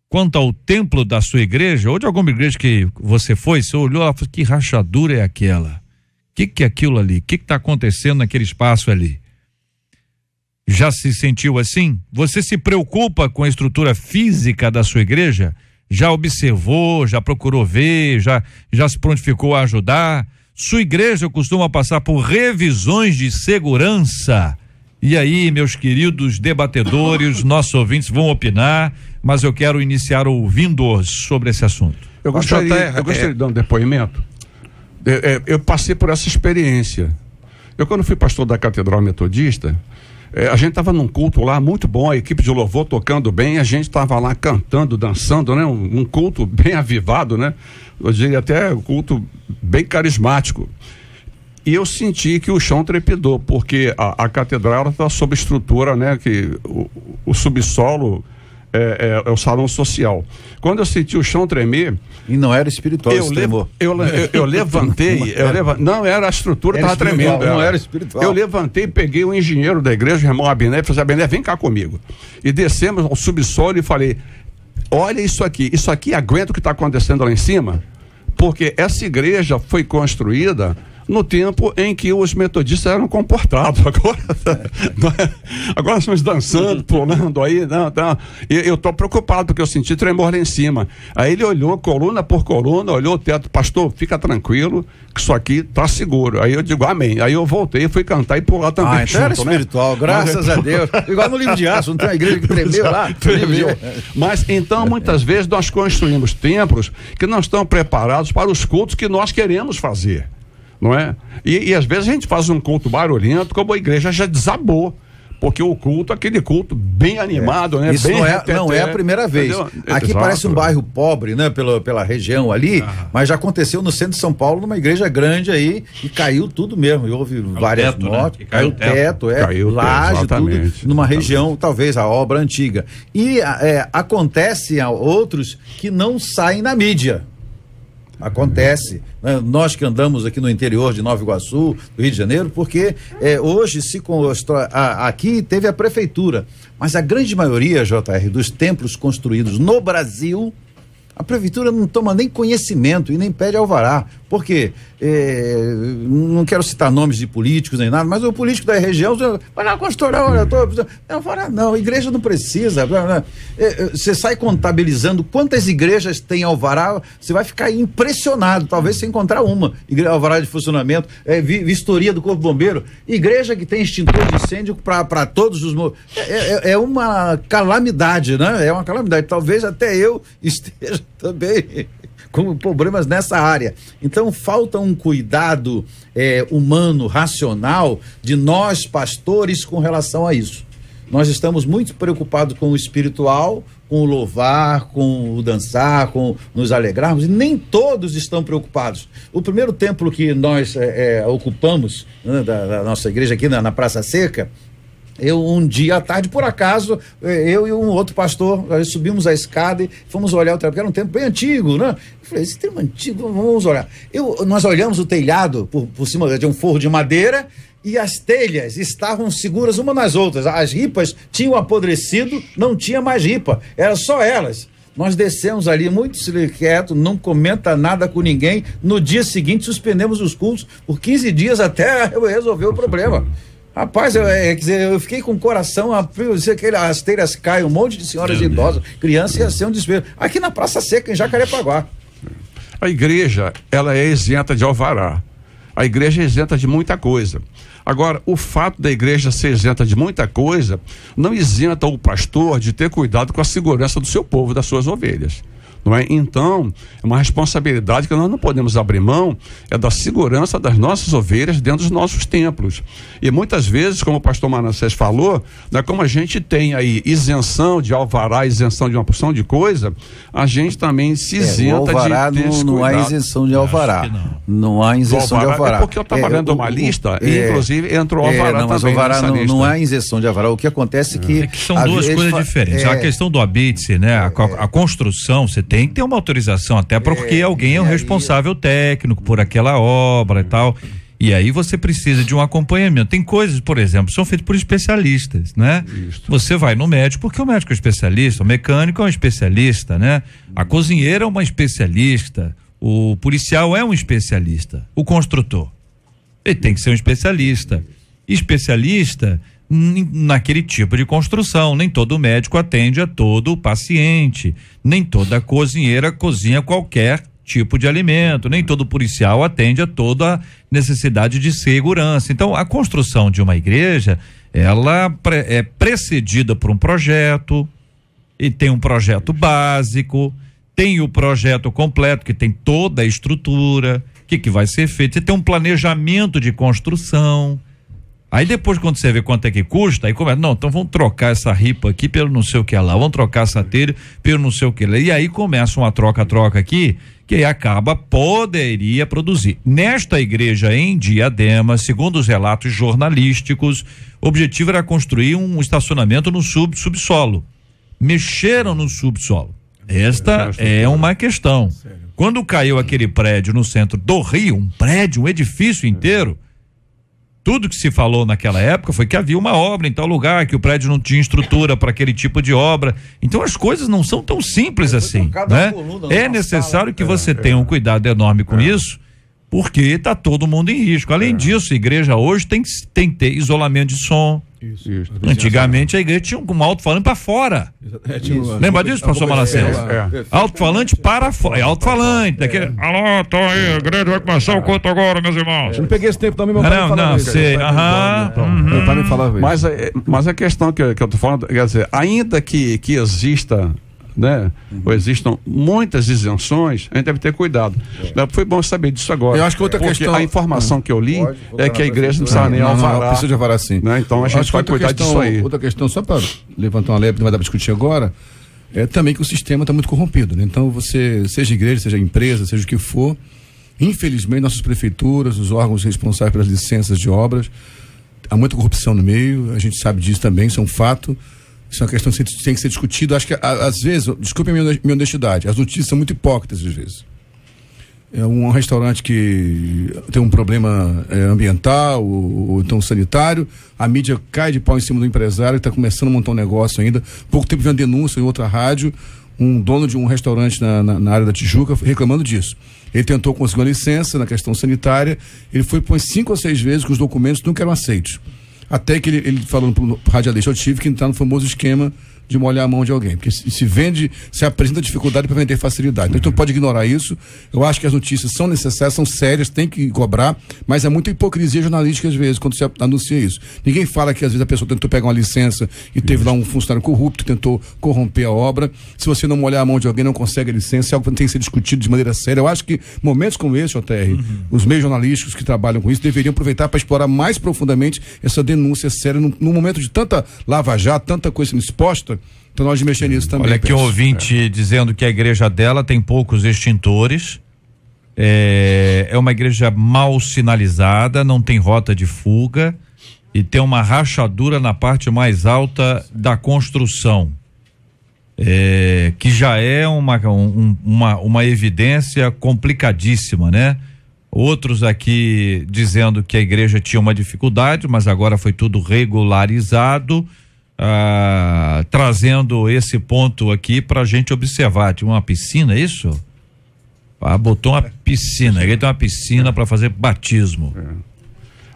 quanto ao templo da sua igreja ou de alguma igreja que você foi? Você olhou e falou, que rachadura é aquela? O que é aquilo ali? O que está acontecendo naquele espaço ali? Já se sentiu assim? Você se preocupa com a estrutura física da sua igreja? Já observou, já procurou ver, já se prontificou a ajudar? Sua igreja costuma passar por revisões de segurança? E aí, meus queridos debatedores, nossos ouvintes vão opinar, mas eu quero iniciar ouvindo-os sobre esse assunto. Eu gostaria de dar um depoimento. Eu passei por essa experiência. Eu, quando fui pastor da Catedral Metodista, a gente estava num culto lá muito bom, a equipe de louvor tocando bem, a gente estava lá cantando, dançando, né? Um culto bem avivado, né? Eu diria até um culto bem carismático. E eu senti que o chão trepidou, porque a catedral está sob estrutura, né? Que o subsolo é o salão social. Quando eu senti o chão tremer... E não era espiritual esse tremor. Eu levantei, não era a estrutura, estava tremendo. Não era espiritual. Eu levantei, peguei o engenheiro da igreja, o irmão Abiné, e falei, Abiné, vem cá comigo. E descemos ao subsolo e falei, olha isso aqui aguenta o que está acontecendo lá em cima? Porque essa igreja foi construída no tempo em que os metodistas eram comportados. Agora estamos dançando, pulando aí, não. Eu estou preocupado porque eu senti tremor lá em cima. Aí ele olhou coluna por coluna, olhou o teto, pastor, fica tranquilo, que isso aqui está seguro. Aí eu digo, amém. Aí eu voltei, fui cantar e pular também. Então era espiritual, né? Graças a Deus. Igual no livro de Atos, não tem uma igreja que tremeu lá? Tremeu. Mas então, muitas vezes, nós construímos templos que não estão preparados para os cultos que nós queremos fazer. Não é? E às vezes a gente faz um culto barulhento, como a igreja já desabou, porque o culto, aquele culto bem animado, né? Isso bem não é a primeira vez. Entendeu? Aqui Exato. parece um bairro pobre, né? Pela região ali, mas já aconteceu no centro de São Paulo, numa igreja grande aí, e caiu tudo mesmo, e houve várias mortes, né? Caiu o teto, laje, tudo, numa região, talvez a obra antiga. E acontece a outros que não saem na mídia. Acontece, né? Nós que andamos aqui no interior de Nova Iguaçu, do Rio de Janeiro, porque hoje se constrói, aqui teve a prefeitura, mas a grande maioria, JR, dos templos construídos no Brasil, A prefeitura não toma nem conhecimento e nem pede alvará. Por quê? Não quero citar nomes de políticos nem nada, mas o político da região vai lá, consultora, olha, alvará não, a igreja não precisa. Você sai contabilizando quantas igrejas tem alvará, você vai ficar impressionado, talvez você encontrar uma alvará de funcionamento, vistoria do Corpo Bombeiro, igreja que tem extintor de incêndio para todos os... É uma calamidade, né? É uma calamidade. Talvez até eu esteja também com problemas nessa área. Então falta um cuidado humano, racional, de nós pastores com relação a isso. Nós estamos muito preocupados com o espiritual, com o louvar, com o dançar, com nos alegrarmos, e nem todos estão preocupados. O primeiro templo que nós ocupamos, né, da nossa igreja aqui na Praça Seca, um dia à tarde, por acaso, eu e um outro pastor, nós subimos a escada e fomos olhar o templo, porque era um templo bem antigo, né? Eu falei, esse templo antigo, vamos olhar. Nós olhamos o telhado por cima de um forro de madeira e as telhas estavam seguras uma nas outras. As ripas tinham apodrecido, não tinha mais ripa, eram só elas. Nós descemos ali muito quieto, não comenta nada com ninguém. No dia seguinte, suspendemos os cultos por 15 dias até resolver o problema. Rapaz, eu fiquei com o coração, as telhas caem, um monte de senhoras idosas, crianças, ia ser um desespero. Aqui na Praça Seca, em Jacarepaguá. A igreja, ela é isenta de alvará. A igreja é isenta de muita coisa. Agora, o fato da igreja ser isenta de muita coisa não isenta o pastor de ter cuidado com a segurança do seu povo, das suas ovelhas. Não é? Então, é uma responsabilidade que nós não podemos abrir mão, é da segurança das nossas ovelhas dentro dos nossos templos. E muitas vezes, como o pastor Manassés falou, né, como a gente tem aí isenção de alvará, isenção de uma porção de coisa, a gente também se isenta alvará de ter esse não há cuidado. isenção de alvará. Não há isenção de alvará. É porque eu estava lendo uma lista e, inclusive, entrou alvará mas também alvará nessa lista. Não há isenção de alvará. O que acontece é que... são duas coisas diferentes. A questão do habite, né? A construção, você tem que ter uma autorização, até porque alguém é o responsável técnico por aquela obra e tal. E aí você precisa de um acompanhamento. Tem coisas, por exemplo, são feitas por especialistas, né? Isso. Você vai no médico porque o médico é especialista, o mecânico é um especialista, né? A cozinheira é uma especialista, o policial é um especialista, o construtor, ele tem que ser um especialista. Especialista naquele tipo de construção. Nem todo médico atende a todo paciente, nem toda cozinheira cozinha qualquer tipo de alimento, nem todo policial atende a toda necessidade de segurança. Então, a construção de uma igreja, ela é precedida por um projeto, e tem um projeto básico, tem o projeto completo, que tem toda a estrutura, que vai ser feito, você tem um planejamento de construção. Aí depois, quando você vê quanto é que custa, aí começa, não, então vamos trocar essa ripa aqui pelo não sei o que lá, vamos trocar essa telha pelo não sei o que lá, e aí começa uma troca aqui, que aí poderia produzir. Nesta igreja em Diadema, segundo os relatos jornalísticos, o objetivo era construir um estacionamento no subsolo. Mexeram no subsolo. Esta é uma questão. Quando caiu aquele prédio no centro do Rio, um edifício inteiro, tudo que se falou naquela época foi que havia uma obra em tal lugar, que o prédio não tinha estrutura para aquele tipo de obra. Então as coisas não são tão simples assim, né? É necessário que você tenha um cuidado enorme com isso, porque está todo mundo em risco. Além disso, a igreja hoje tem que ter isolamento de som. Isso. Antigamente a igreja tinha um alto-falante para fora. Lembra disso, pastor Manassés? Alto-falante para fora. É alto-falante. Daquele... Alô, tô aí, a igreja vai começar o culto agora, meus irmãos. Eu não peguei esse tempo também, meu pai me falava isso. Mas a questão que eu tô falando, quer dizer, ainda que exista, né? Ou existam muitas isenções, a gente deve ter cuidado. Foi bom saber disso agora. Eu acho que outra questão, a informação que eu li é que a igreja não precisa nem alvará. Precisa de alvará, sim. Né? Então a gente vai cuidar disso aí. Outra questão, só para levantar uma lebre, não vai dar para discutir agora, é também que o sistema está muito corrompido, né? Então você, seja igreja, seja empresa, seja o que for, infelizmente nossas prefeituras, os órgãos responsáveis pelas licenças de obras, há muita corrupção no meio, a gente sabe disso também, isso é um fato. Isso é uma questão que tem que ser discutida. Acho que às vezes, desculpe a minha honestidade, as notícias são muito hipócritas às vezes. É um restaurante que tem um problema ambiental ou então sanitário, a mídia cai de pau em cima do empresário que está começando a montar um negócio ainda. Pouco tempo veio uma denúncia em outra rádio, um dono de um restaurante na área da Tijuca reclamando disso. Ele tentou conseguir uma licença na questão sanitária, ele foi por 5 ou 6 vezes que os documentos nunca eram aceitos. Até que ele falando para o radialista, eu tive que entrar no famoso esquema de molhar a mão de alguém, porque se apresenta dificuldade para vender facilidade. Então pode ignorar isso. Eu acho que as notícias são necessárias, são sérias, tem que cobrar, mas é muita hipocrisia jornalística às vezes, quando você anuncia isso. Ninguém fala que às vezes a pessoa tentou pegar uma licença e teve lá um funcionário corrupto, tentou corromper a obra. Se você não molhar a mão de alguém, não consegue a licença, é algo que tem que ser discutido de maneira séria. Eu acho que momentos como esse, JR, os meios jornalísticos que trabalham com isso deveriam aproveitar para explorar mais profundamente essa denúncia séria, num momento de tanta lava-jato, tanta coisa sendo exposta. Então nós mexer nisso também. Olha aqui um ouvinte dizendo que a igreja dela tem poucos extintores, é uma igreja mal sinalizada, não tem rota de fuga e tem uma rachadura na parte mais alta da construção, que já é uma evidência complicadíssima, né? Outros aqui dizendo que a igreja tinha uma dificuldade, mas agora foi tudo regularizado. Trazendo esse ponto aqui pra gente observar. Tinha uma piscina, é isso? Botou uma piscina, ele tem uma piscina para fazer batismo.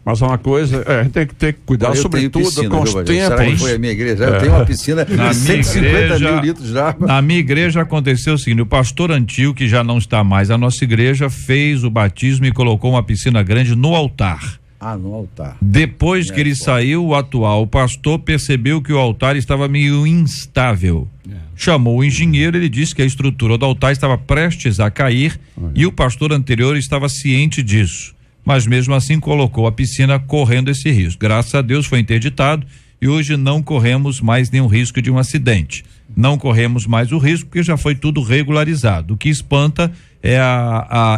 Mas uma coisa, a gente tem que ter cuidado, sobretudo piscina, com os tempos. Será que foi a minha igreja? Eu tenho uma piscina de 150 mil litros de água. Na minha igreja aconteceu o seguinte: o pastor antigo, que já não está mais na nossa igreja, fez o batismo e colocou uma piscina grande no altar. No altar. Depois que ele saiu, o atual pastor percebeu que o altar estava meio instável. Chamou o engenheiro, ele disse que a estrutura do altar estava prestes a cair e o pastor anterior estava ciente disso. Mas mesmo assim colocou a piscina correndo esse risco. Graças a Deus foi interditado e hoje não corremos mais nenhum risco de um acidente. Não corremos mais o risco porque já foi tudo regularizado. O que espanta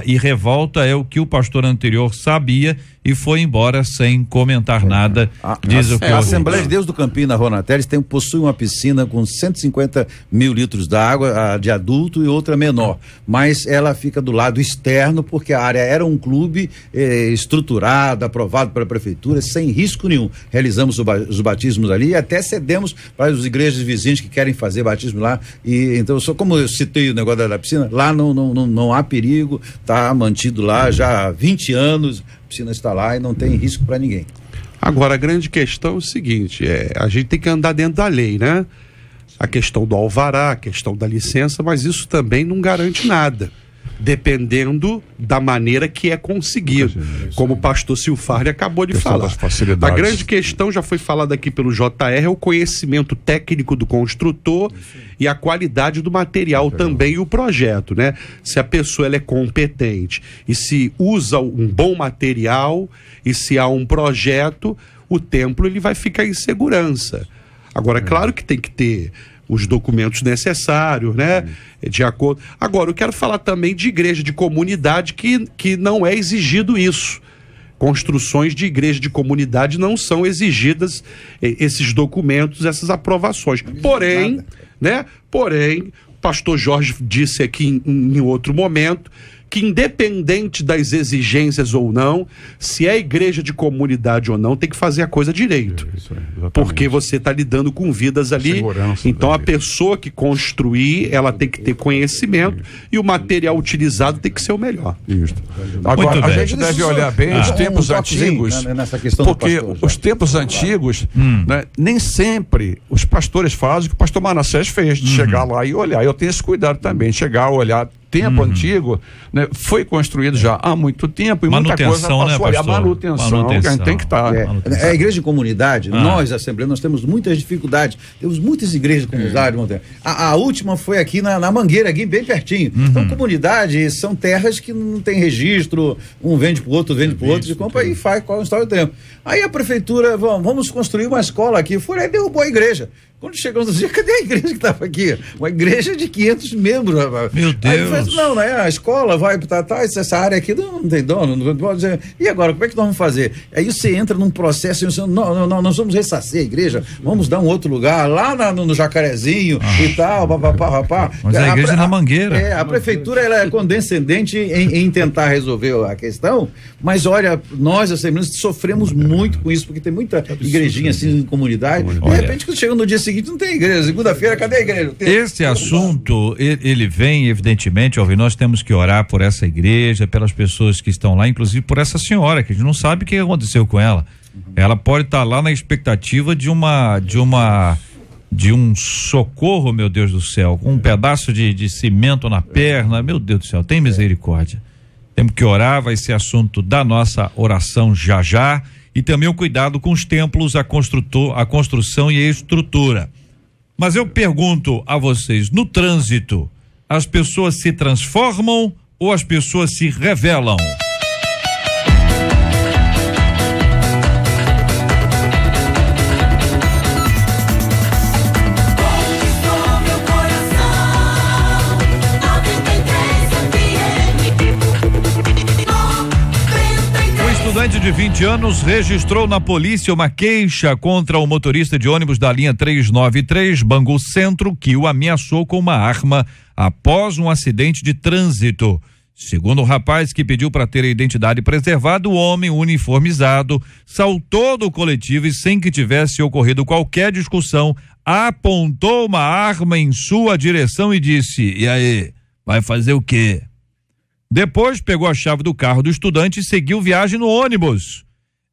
e revolta é o que o pastor anterior sabia e foi embora sem comentar nada. Diz o que a Assembleia de Deus do Campinho, na Rua Teles, possui uma piscina com 150 mil litros d'água, de adulto e outra menor, mas ela fica do lado externo porque a área era um clube estruturado, aprovado pela prefeitura, sem risco nenhum. Realizamos os batismos ali e até cedemos para as igrejas vizinhas que querem fazer batismo lá. E então, só como eu citei o negócio da piscina, lá não há perigo, está mantido lá já há 20 anos, a piscina está lá e não tem risco para ninguém. Agora, a grande questão é o seguinte, a gente tem que andar dentro da lei, né? A questão do alvará, a questão da licença, mas isso também não garante nada, dependendo da maneira que é conseguido, como o pastor Silfarne acabou de falar. A grande questão, já foi falada aqui pelo JR, é o conhecimento técnico do construtor e a qualidade do material também e o projeto, né? Se a pessoa ela é competente e se usa um bom material e se há um projeto, o templo ele vai ficar em segurança. Agora, claro que tem que ter os documentos necessários, né? De acordo. Agora, eu quero falar também de igreja de comunidade que não é exigido isso. Construções de igreja de comunidade não são exigidas esses documentos, essas aprovações. Porém, o pastor Jorge disse aqui em outro momento que independente das exigências ou não, se é igreja de comunidade ou não, tem que fazer a coisa direito. Porque você está lidando com vidas ali. Então a pessoa que construir, ela tem que ter conhecimento e o material utilizado tem que ser o melhor. Isso. Agora, a gente deve olhar bem os tempos antigos, porque os tempos antigos, né, nem sempre os pastores fazem o que o pastor Manassés fez, de chegar lá e olhar. Eu tenho esse cuidado também, de chegar a olhar. Tempo antigo, né, foi construído já há muito tempo e muita coisa passou ali. A manutenção que a gente tem que estar. A igreja de comunidade, nós, Assembleia, nós temos muitas dificuldades. Temos muitas igrejas de comunidade. A última foi aqui na Mangueira, aqui bem pertinho. Então, comunidade são terras que não tem registro, um vende pro outro, de compra e faz qual é o estado do tempo. Aí a prefeitura, vamos construir uma escola aqui. Foi lá e derrubou a igreja. Quando chegamos no dia, cadê a igreja que estava aqui? Uma igreja de 500 membros, rapaz. Meu Deus. Aí faz, não, né? A escola vai, essa área aqui não tem dono, não pode dizer. E agora, como é que nós vamos fazer? Aí você entra num processo e você, não, nós vamos ressarcir a igreja, vamos dar um outro lugar, lá no Jacarezinho e tal, papapá. Mas a igreja é na Mangueira. A prefeitura, ela é condescendente em tentar resolver a questão, mas olha, nós, assembleianos, sofremos muito com isso, porque tem muita igrejinha assim em comunidade, de repente, quando chega no dia seguinte, seguinte não tem igreja, segunda-feira cadê a igreja? Esse assunto, ele vem, evidentemente, nós temos que orar por essa igreja, pelas pessoas que estão lá, inclusive por essa senhora, que a gente não sabe o que aconteceu com ela. Ela pode estar lá na expectativa de um socorro, meu Deus do céu, com um pedaço de cimento na perna, meu Deus do céu, tem misericórdia. Temos que orar, vai ser assunto da nossa oração já, e também o cuidado com os templos, a construção e a estrutura. Mas eu pergunto a vocês, no trânsito, as pessoas se transformam ou as pessoas se revelam? Estudante de 20 anos registrou na polícia uma queixa contra o motorista de ônibus da linha 393 Bangu Centro, que o ameaçou com uma arma após um acidente de trânsito. Segundo o rapaz, que pediu para ter a identidade preservada, o homem uniformizado saltou do coletivo e, sem que tivesse ocorrido qualquer discussão, apontou uma arma em sua direção e disse: "E aí, vai fazer o quê?" Depois pegou a chave do carro do estudante e seguiu viagem no ônibus.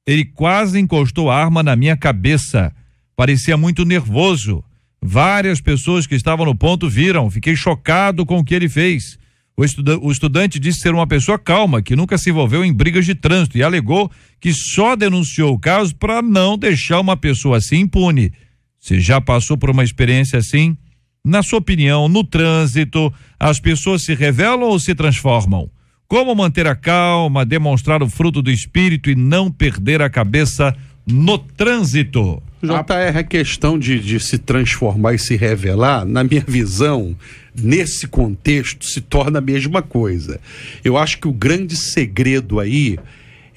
Ele quase encostou a arma na minha cabeça. Parecia muito nervoso. Várias pessoas que estavam no ponto viram. Fiquei chocado com o que ele fez. O estudante disse ser uma pessoa calma, que nunca se envolveu em brigas de trânsito e alegou que só denunciou o caso para não deixar uma pessoa assim impune. Você já passou por uma experiência assim? Na sua opinião, no trânsito, as pessoas se revelam ou se transformam? Como manter a calma, demonstrar o fruto do espírito e não perder a cabeça no trânsito? JR, a questão de se transformar e se revelar, na minha visão, nesse contexto, se torna a mesma coisa. Eu acho que o grande segredo aí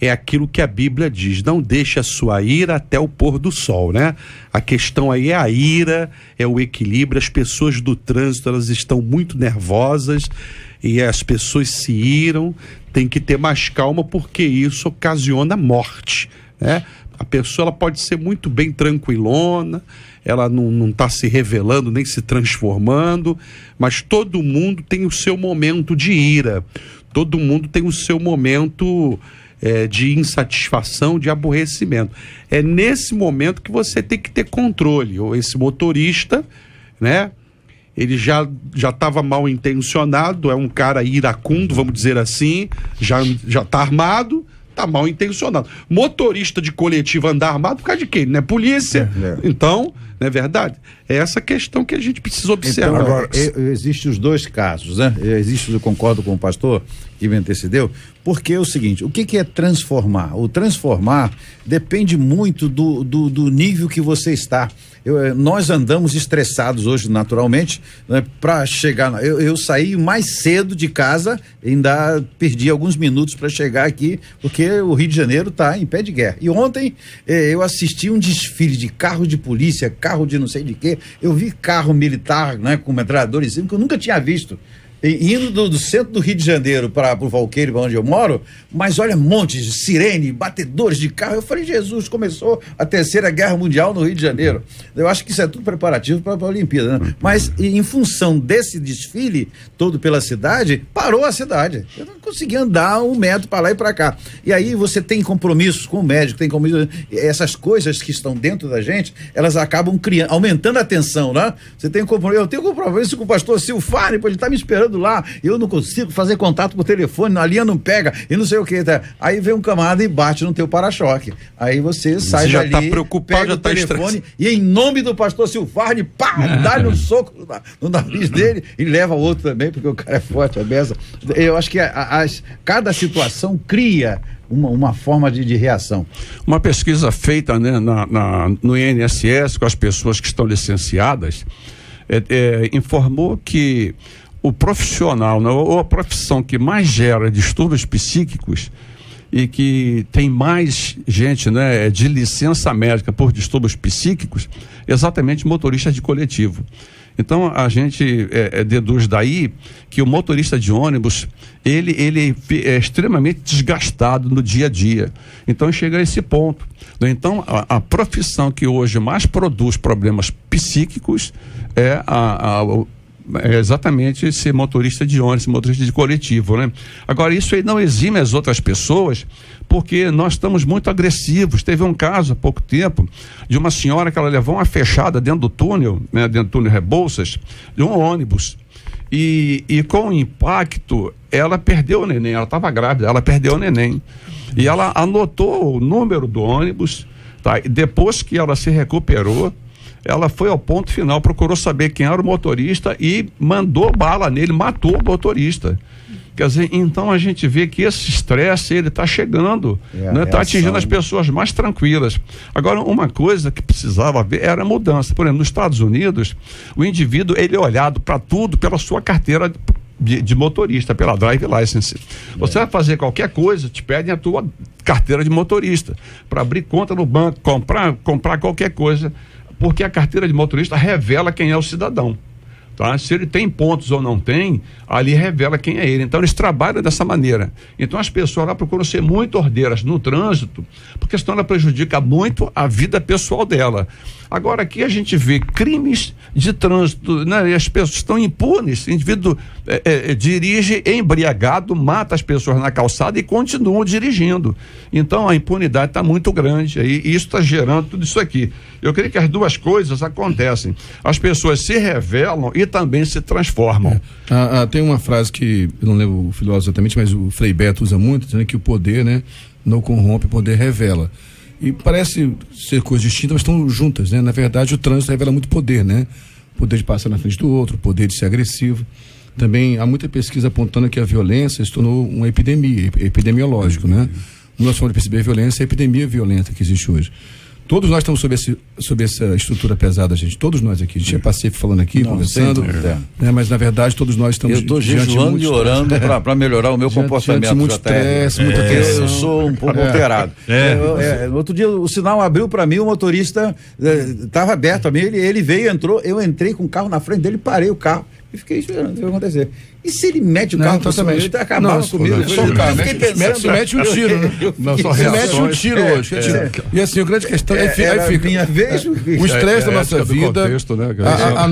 é aquilo que a Bíblia diz: não deixe a sua ira até o pôr do sol, né? A questão aí é a ira, é o equilíbrio. As pessoas do trânsito, elas estão muito nervosas e as pessoas se iram. Tem que ter mais calma, porque isso ocasiona morte, né? A pessoa, ela pode ser muito bem tranquilona, ela não está se revelando nem se transformando, mas todo mundo tem o seu momento de ira, todo mundo tem o seu momento de insatisfação, de aborrecimento. É nesse momento que você tem que ter controle. Ou esse motorista, né? Ele já estava mal intencionado, é um cara iracundo, vamos dizer assim, já está armado, está mal intencionado. Motorista de coletivo andar armado por causa de quê? Não é polícia? Então, não é verdade? É essa questão que a gente precisa observar. Então, agora, existem os dois casos, né? Eu concordo com o pastor que me antecedeu, porque é o seguinte: o que é transformar? O transformar depende muito do nível que você está. Nós andamos estressados hoje, naturalmente, né, para chegar. Eu saí mais cedo de casa, ainda perdi alguns minutos para chegar aqui, porque o Rio de Janeiro está em pé de guerra. E ontem eu assisti um desfile de carro de polícia, carro de não sei de quê. Eu vi carro militar, né, com metralhadores, que eu nunca tinha visto. Indo do centro do Rio de Janeiro para o Valqueiro, para onde eu moro, mas olha, montes de sirene, batedores de carro. Eu falei: Jesus, começou a Terceira Guerra Mundial no Rio de Janeiro. Eu acho que isso é tudo preparativo para a Olimpíada, né? Mas em função desse desfile todo pela cidade, parou a cidade. Eu não consegui andar 1 metro para lá e para cá. E aí você tem compromissos com o médico, tem compromissos. Essas coisas que estão dentro da gente, elas acabam aumentando a tensão, né? Você tem compromisso. Eu tenho compromisso com o pastor Silfarne, ele está me esperando lá, eu não consigo fazer contato por telefone, a linha não pega, e não sei o que, tá? Aí vem um camarada e bate no teu para-choque. Aí você sai já dali, tá preocupado, pega já o tá telefone e, em nome do pastor Silfarne, pá, dá-lhe um soco no nariz dele e leva o outro também, porque o cara é forte, é beça. Eu acho que cada situação cria uma forma de reação. Uma pesquisa feita, né, no INSS com as pessoas que estão licenciadas informou que o profissional, né, ou a profissão que mais gera distúrbios psíquicos e que tem mais gente, né, de licença médica por distúrbios psíquicos, exatamente motoristas de coletivo. Então a gente deduz daí que o motorista de ônibus ele é extremamente desgastado no dia a dia. Então chega a esse ponto. Então a profissão que hoje mais produz problemas psíquicos é exatamente ser motorista de ônibus, motorista de coletivo, né? Agora, isso aí não exime as outras pessoas, porque nós estamos muito agressivos. Teve um caso há pouco tempo de uma senhora que ela levou uma fechada dentro do túnel, né, dentro do túnel Rebouças, de um ônibus. E com o impacto, ela perdeu o neném. Ela estava grávida, ela perdeu o neném. E ela anotou o número do ônibus, tá? E depois que ela se recuperou, ela foi ao ponto final, procurou saber quem era o motorista e mandou bala nele, matou o motorista. Quer dizer, então a gente vê que esse estresse, ele está chegando, né? Está atingindo as pessoas mais tranquilas. Agora, uma coisa que precisava ver era a mudança. Por exemplo, nos Estados Unidos, o indivíduo, ele é olhado para tudo pela sua carteira de motorista, pela drive license. Você vai fazer qualquer coisa, te pedem a tua carteira de motorista, para abrir conta no banco, comprar qualquer coisa, porque a carteira de motorista revela quem é o cidadão, tá? Se ele tem pontos ou não tem, ali revela quem é ele. Então eles trabalham dessa maneira. Então as pessoas lá procuram ser muito ordeiras no trânsito, porque senão ela prejudica muito a vida pessoal dela. Agora aqui a gente vê crimes de trânsito, né? E as pessoas estão impunes. O indivíduo dirige embriagado, mata as pessoas na calçada e continua dirigindo. Então a impunidade está muito grande e isso está gerando tudo isso aqui. Eu creio que as duas coisas acontecem. As pessoas se revelam e também se transformam. Tem uma frase que, eu não lembro o filósofo exatamente, mas o Frei Beto usa muito, dizendo que o poder, né, não corrompe, o poder revela. E parece ser coisas distintas, mas estão juntas, né? Na verdade, o trânsito revela muito poder, né? Poder de passar na frente do outro, poder de ser agressivo. Também há muita pesquisa apontando que a violência se tornou uma epidemia, epidemiológico, né? Nós vamos perceber a violência, a epidemia violenta que existe hoje. Todos nós estamos sob essa estrutura pesada, gente. Todos nós aqui. A gente é pacífico falando aqui, conversando. Né? Mas, na verdade, todos nós estamos... Eu estou jejuando e orando para melhorar o meu comportamento. Muito estresse, muita tensão. Eu sou um pouco alterado. Outro dia, o sinal abriu para mim, o motorista estava aberto a mim, ele veio, entrou, eu entrei com o carro na frente dele, parei o carro e fiquei esperando o que ia acontecer. E se ele mete o carro por cima dele, ele acabava comigo. Se mete um tiro, né? Se mete um tiro hoje. E assim, a grande questão é aí fica. Minha vez, o estresse da nossa vida, contexto, né,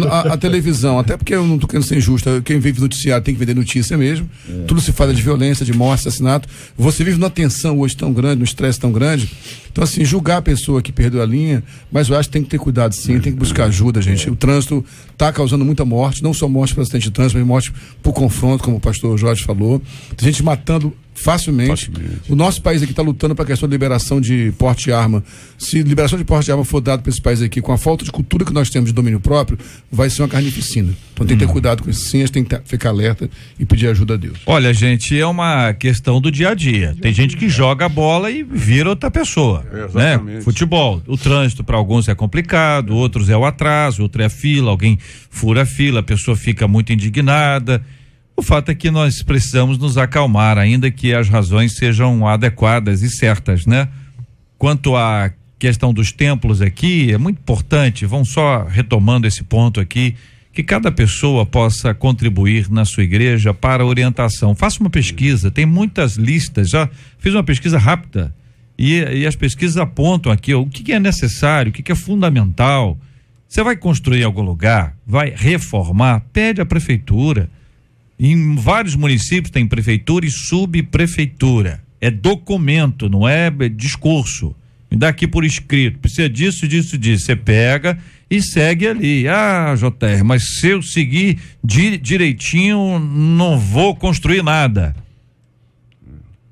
a televisão, até porque eu não estou querendo ser injusto, quem vive noticiário tem que vender notícia mesmo. Tudo se fala de violência, de morte, assassinato. Você vive numa tensão hoje tão grande, num estresse tão grande. Então, assim, julgar a pessoa que perdeu a linha, mas eu acho que tem que ter cuidado sim, tem que buscar ajuda, gente. O trânsito está causando muita morte, não só morte por acidente de trânsito, mas morte por confronto, como o pastor Jorge falou. Tem gente matando facilmente. O nosso país aqui está lutando para a questão de liberação de porte de arma. Se liberação de porte de arma for dado para esse país aqui, com a falta de cultura que nós temos de domínio próprio, vai ser uma carnificina. Então tem que ter cuidado com isso sim, a gente tem que ficar alerta e pedir ajuda a Deus. Olha, gente, é uma questão do dia a dia. Tem gente que joga a bola e vira outra pessoa, né? Futebol, o trânsito para alguns é complicado, outros é o atraso, outro é a fila, alguém fura a fila, a pessoa fica muito indignada. O fato é que nós precisamos nos acalmar, ainda que as razões sejam adequadas e certas, né? Quanto à questão dos templos aqui, é muito importante, vamos só retomando esse ponto aqui, que cada pessoa possa contribuir na sua igreja para a orientação. Faça uma pesquisa, tem muitas listas, já fiz uma pesquisa rápida e as pesquisas apontam aqui o que é necessário, o que é fundamental. Você vai construir em algum lugar, vai reformar, pede à prefeitura. Em vários municípios tem prefeitura e subprefeitura. É documento, não é discurso. Me dá aqui por escrito. Precisa disso, disso, disso. Você pega e segue ali. JR, mas se eu seguir direitinho, não vou construir nada.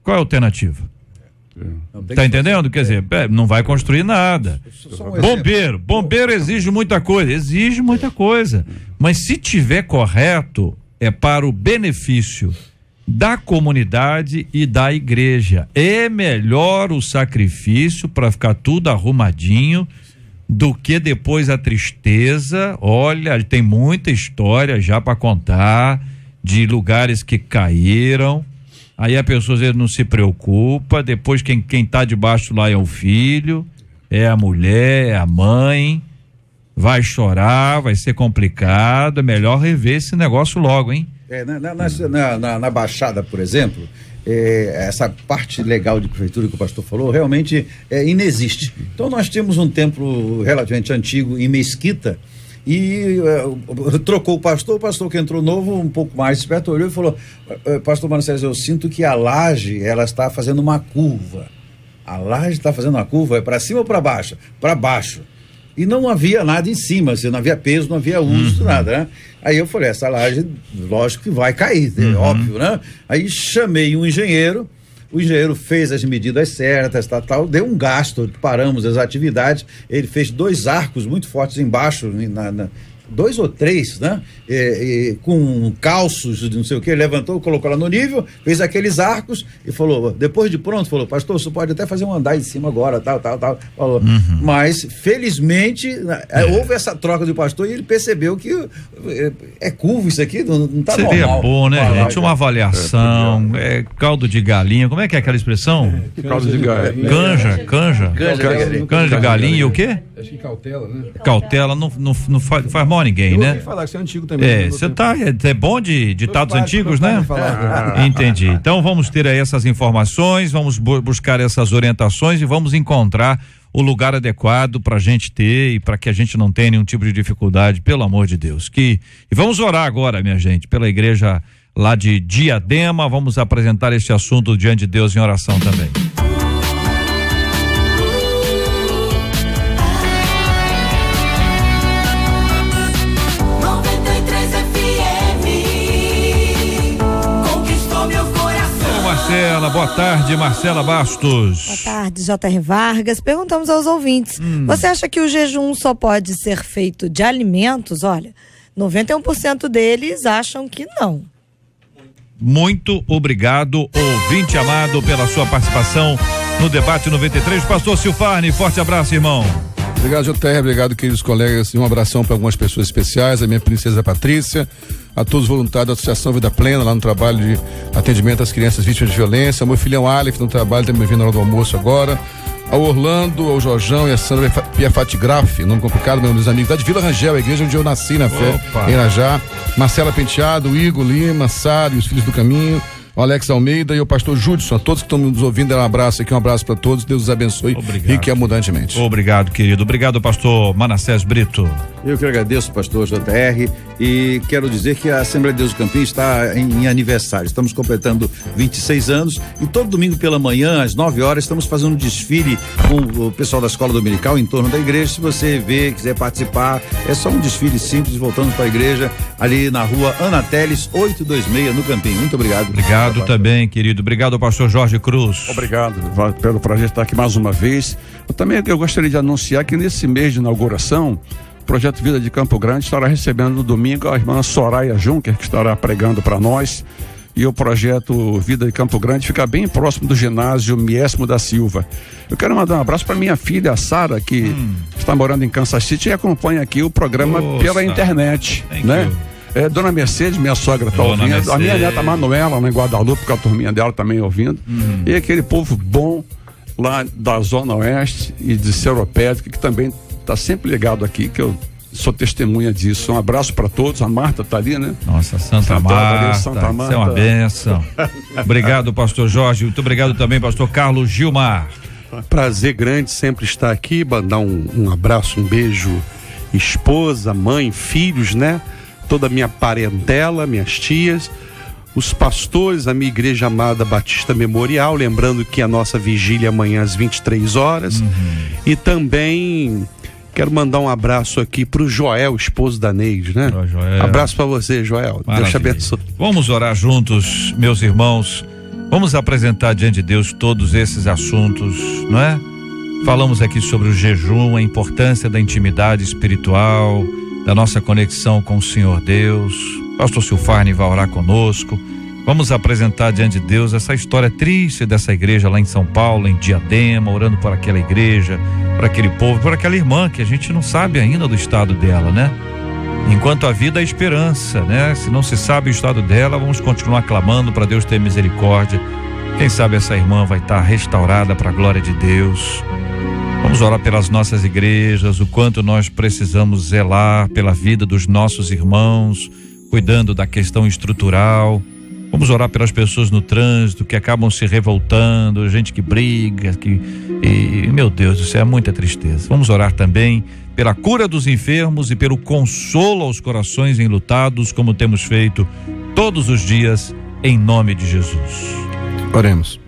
Qual é a alternativa? Tá entendendo? Quer dizer, não vai construir nada. Bombeiro exige muita coisa. Mas se tiver correto, é para o benefício da comunidade e da igreja. É melhor o sacrifício para ficar tudo arrumadinho do que depois a tristeza. Olha, tem muita história já para contar de lugares que caíram. Aí a pessoa às vezes não se preocupa, depois quem tá debaixo lá é o filho, é a mulher, é a mãe, vai chorar, vai ser complicado, é melhor rever esse negócio logo, hein? Na Baixada, por exemplo, essa parte legal de prefeitura que o pastor falou realmente inexiste. Então nós temos um templo relativamente antigo em Mesquita e trocou o pastor que entrou novo, um pouco mais esperto, olhou e falou: pastor Manassés, eu sinto que a laje ela está fazendo uma curva. A laje está fazendo uma curva, é para cima ou para baixo? Para baixo. E não havia nada em cima, não havia peso, não havia uso, nada, né? Aí eu falei, essa laje, lógico que vai cair, óbvio, né? Aí chamei um engenheiro, o engenheiro fez as medidas certas, tal, deu um gasto, paramos as atividades, ele fez 2 arcos muito fortes embaixo, 2 ou 3, né? Com calços, não sei o que, levantou, colocou lá no nível, fez aqueles arcos e falou, depois de pronto, falou, pastor, você pode até fazer um andar em cima agora, tal, falou. Mas, felizmente, houve essa troca do pastor e ele percebeu que é curvo isso aqui, não tá normal. Seria bom, né, gente? Uma avaliação, caldo de galinha, como é que é aquela expressão? Caldo de galinha. Canja de galinha e o quê? Acho que cautela, né? Cautela não faz mal a ninguém, né? Falar que você é antigo também. Você é bom de ditados antigos, né? Entendi. Então vamos ter aí essas informações, vamos buscar essas orientações e vamos encontrar o lugar adequado para a gente ter e para que a gente não tenha nenhum tipo de dificuldade, pelo amor de Deus. E vamos orar agora, minha gente, pela igreja lá de Diadema, vamos apresentar este assunto diante de Deus em oração também. Marcela, boa tarde, Marcela Bastos. Boa tarde, J.R. Vargas. Perguntamos aos ouvintes, você acha que o jejum só pode ser feito de alimentos? Olha, 91% deles acham que não. Muito obrigado, ouvinte amado, pela sua participação no Debate 93. Pastor Silfarni, forte abraço, irmão. Obrigado, JR, obrigado, queridos colegas, e um abração para algumas pessoas especiais, a minha princesa Patrícia, a todos os voluntários da Associação Vida Plena, lá no trabalho de atendimento às crianças vítimas de violência, ao meu filhão Aleph, no trabalho, também vindo na hora do almoço agora, ao Orlando, ao Jorjão e a Sandra Piafati Graff, nome complicado, meus amigos, da de Vila Rangel, a igreja onde eu nasci na fé, em Irajá, Marcela Penteado, Igor Lima, Sário, os Filhos do Caminho, o Alex Almeida e o pastor Judson, a todos que estão nos ouvindo, um abraço aqui, um abraço para todos, Deus os abençoe rique e abundantemente. Obrigado, querido. Obrigado, pastor Manassés Brito. Eu que agradeço, pastor JR, e quero dizer que a Assembleia de Deus do Campinho está em aniversário. Estamos completando 26 anos e todo domingo pela manhã, às 9 horas, estamos fazendo um desfile com o pessoal da escola dominical em torno da igreja. Se você ver, quiser participar, é só um desfile simples, voltando para a igreja, ali na rua Ana Teles, 826, no Campinho. Muito obrigado. Obrigado também, querido. Obrigado, pastor Jorge Cruz. Obrigado pelo prazer de estar aqui mais uma vez. Eu gostaria de anunciar que nesse mês de inauguração, o Projeto Vida de Campo Grande estará recebendo no domingo a irmã Soraya Juncker, que estará pregando para nós. E o Projeto Vida de Campo Grande fica bem próximo do ginásio Miésimo da Silva. Eu quero mandar um abraço para minha filha, Sara, que está morando em Kansas City e acompanha aqui o programa pela internet, né? Dona Mercedes, minha sogra, está ouvindo. Mercedes. A minha neta Manuela, lá em Guadalupe, com a turminha dela também ouvindo. E aquele povo bom lá da Zona Oeste e de Seropédica, que também está sempre ligado aqui, que eu sou testemunha disso. Um abraço para todos. A Marta está ali, né? Nossa, Santa Marta. Santa Marta. Isso é uma bênção. Obrigado, pastor Jorge. Muito obrigado também, pastor Carlos Gilmar. Prazer grande sempre estar aqui. Mandar um abraço, um beijo, esposa, mãe, filhos, né? Toda a minha parentela, minhas tias, os pastores, a minha igreja amada Batista Memorial, lembrando que a nossa vigília é amanhã às 23 horas. E também quero mandar um abraço aqui pro Joel, esposo da Neide, né? Joel. Abraço para você, Joel. Maravilha. Deus te abençoe. Vamos orar juntos, meus irmãos. Vamos apresentar diante de Deus todos esses assuntos, não é? Falamos aqui sobre o jejum, a importância da intimidade espiritual, da nossa conexão com o Senhor Deus. Pastor Silfarni vai orar conosco. Vamos apresentar diante de Deus essa história triste dessa igreja lá em São Paulo, em Diadema, orando por aquela igreja, por aquele povo, por aquela irmã que a gente não sabe ainda do estado dela, né? Enquanto a vida, a esperança, né? Se não se sabe o estado dela, vamos continuar clamando para Deus ter misericórdia. Quem sabe essa irmã vai estar restaurada para a glória de Deus. Vamos orar pelas nossas igrejas, o quanto nós precisamos zelar pela vida dos nossos irmãos, cuidando da questão estrutural. Vamos orar pelas pessoas no trânsito que acabam se revoltando, gente que briga, meu Deus, isso é muita tristeza. Vamos orar também pela cura dos enfermos e pelo consolo aos corações enlutados, como temos feito todos os dias, em nome de Jesus. Oremos.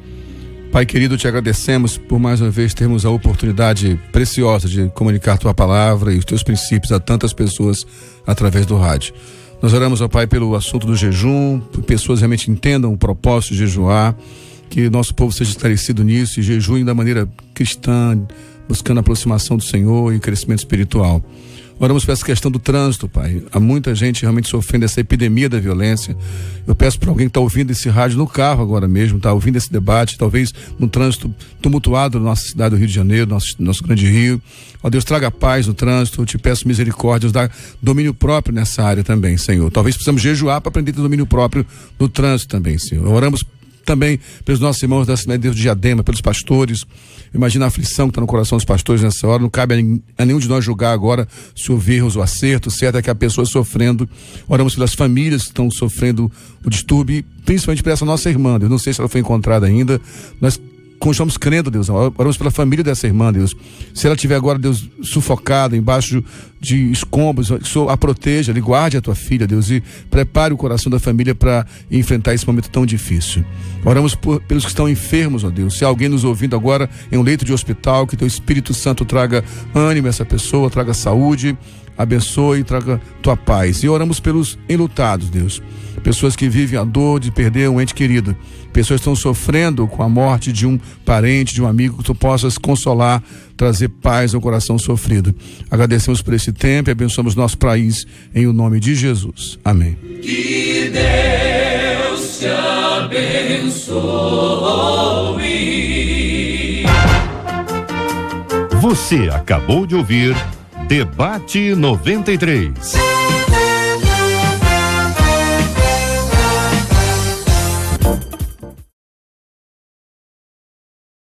Pai querido, te agradecemos por mais uma vez termos a oportunidade preciosa de comunicar tua palavra e os teus princípios a tantas pessoas através do rádio. Nós oramos, ó Pai, pelo assunto do jejum, que pessoas realmente entendam o propósito de jejuar, que nosso povo seja esclarecido nisso e jejuem da maneira cristã, buscando a aproximação do Senhor e crescimento espiritual. Oramos por essa questão do trânsito, Pai. Há muita gente realmente sofrendo essa epidemia da violência. Eu peço para alguém que está ouvindo esse rádio no carro agora mesmo, está ouvindo esse debate, talvez no trânsito tumultuado da nossa cidade do Rio de Janeiro, nosso grande Rio. Ó Deus, traga paz no trânsito, eu te peço misericórdia, nos dá domínio próprio nessa área também, Senhor. Talvez precisamos jejuar para aprender a ter domínio próprio no trânsito também, Senhor. Oramos também pelos nossos irmãos da Assembleia de Deus de Diadema, pelos pastores. Imagina a aflição que está no coração dos pastores nessa hora. Não cabe a nenhum de nós julgar agora se houve erros ou acertos. Certo é que a pessoa sofrendo. Oramos pelas famílias que estão sofrendo o distúrbio, e principalmente por essa nossa irmã. Eu não sei se ela foi encontrada ainda. Nós continuamos crendo, Deus. Oramos pela família dessa irmã, Deus. Se ela estiver agora, Deus, sufocada embaixo de escombros, a proteja, lhe guarde a tua filha, Deus, e prepare o coração da família para enfrentar esse momento tão difícil. Oramos pelos que estão enfermos, ó Deus. Se há alguém nos ouvindo agora em um leito de hospital, que teu Espírito Santo traga ânimo a essa pessoa, traga saúde, abençoe e traga tua paz. E oramos pelos enlutados, Deus. Pessoas que vivem a dor de perder um ente querido. Pessoas que estão sofrendo com a morte de um parente, de um amigo, que tu possas consolar, trazer paz ao coração sofrido. Agradecemos por esse tempo e abençoamos nosso país em o nome de Jesus. Amém. Que Deus te abençoe. Você acabou de ouvir Debate 93.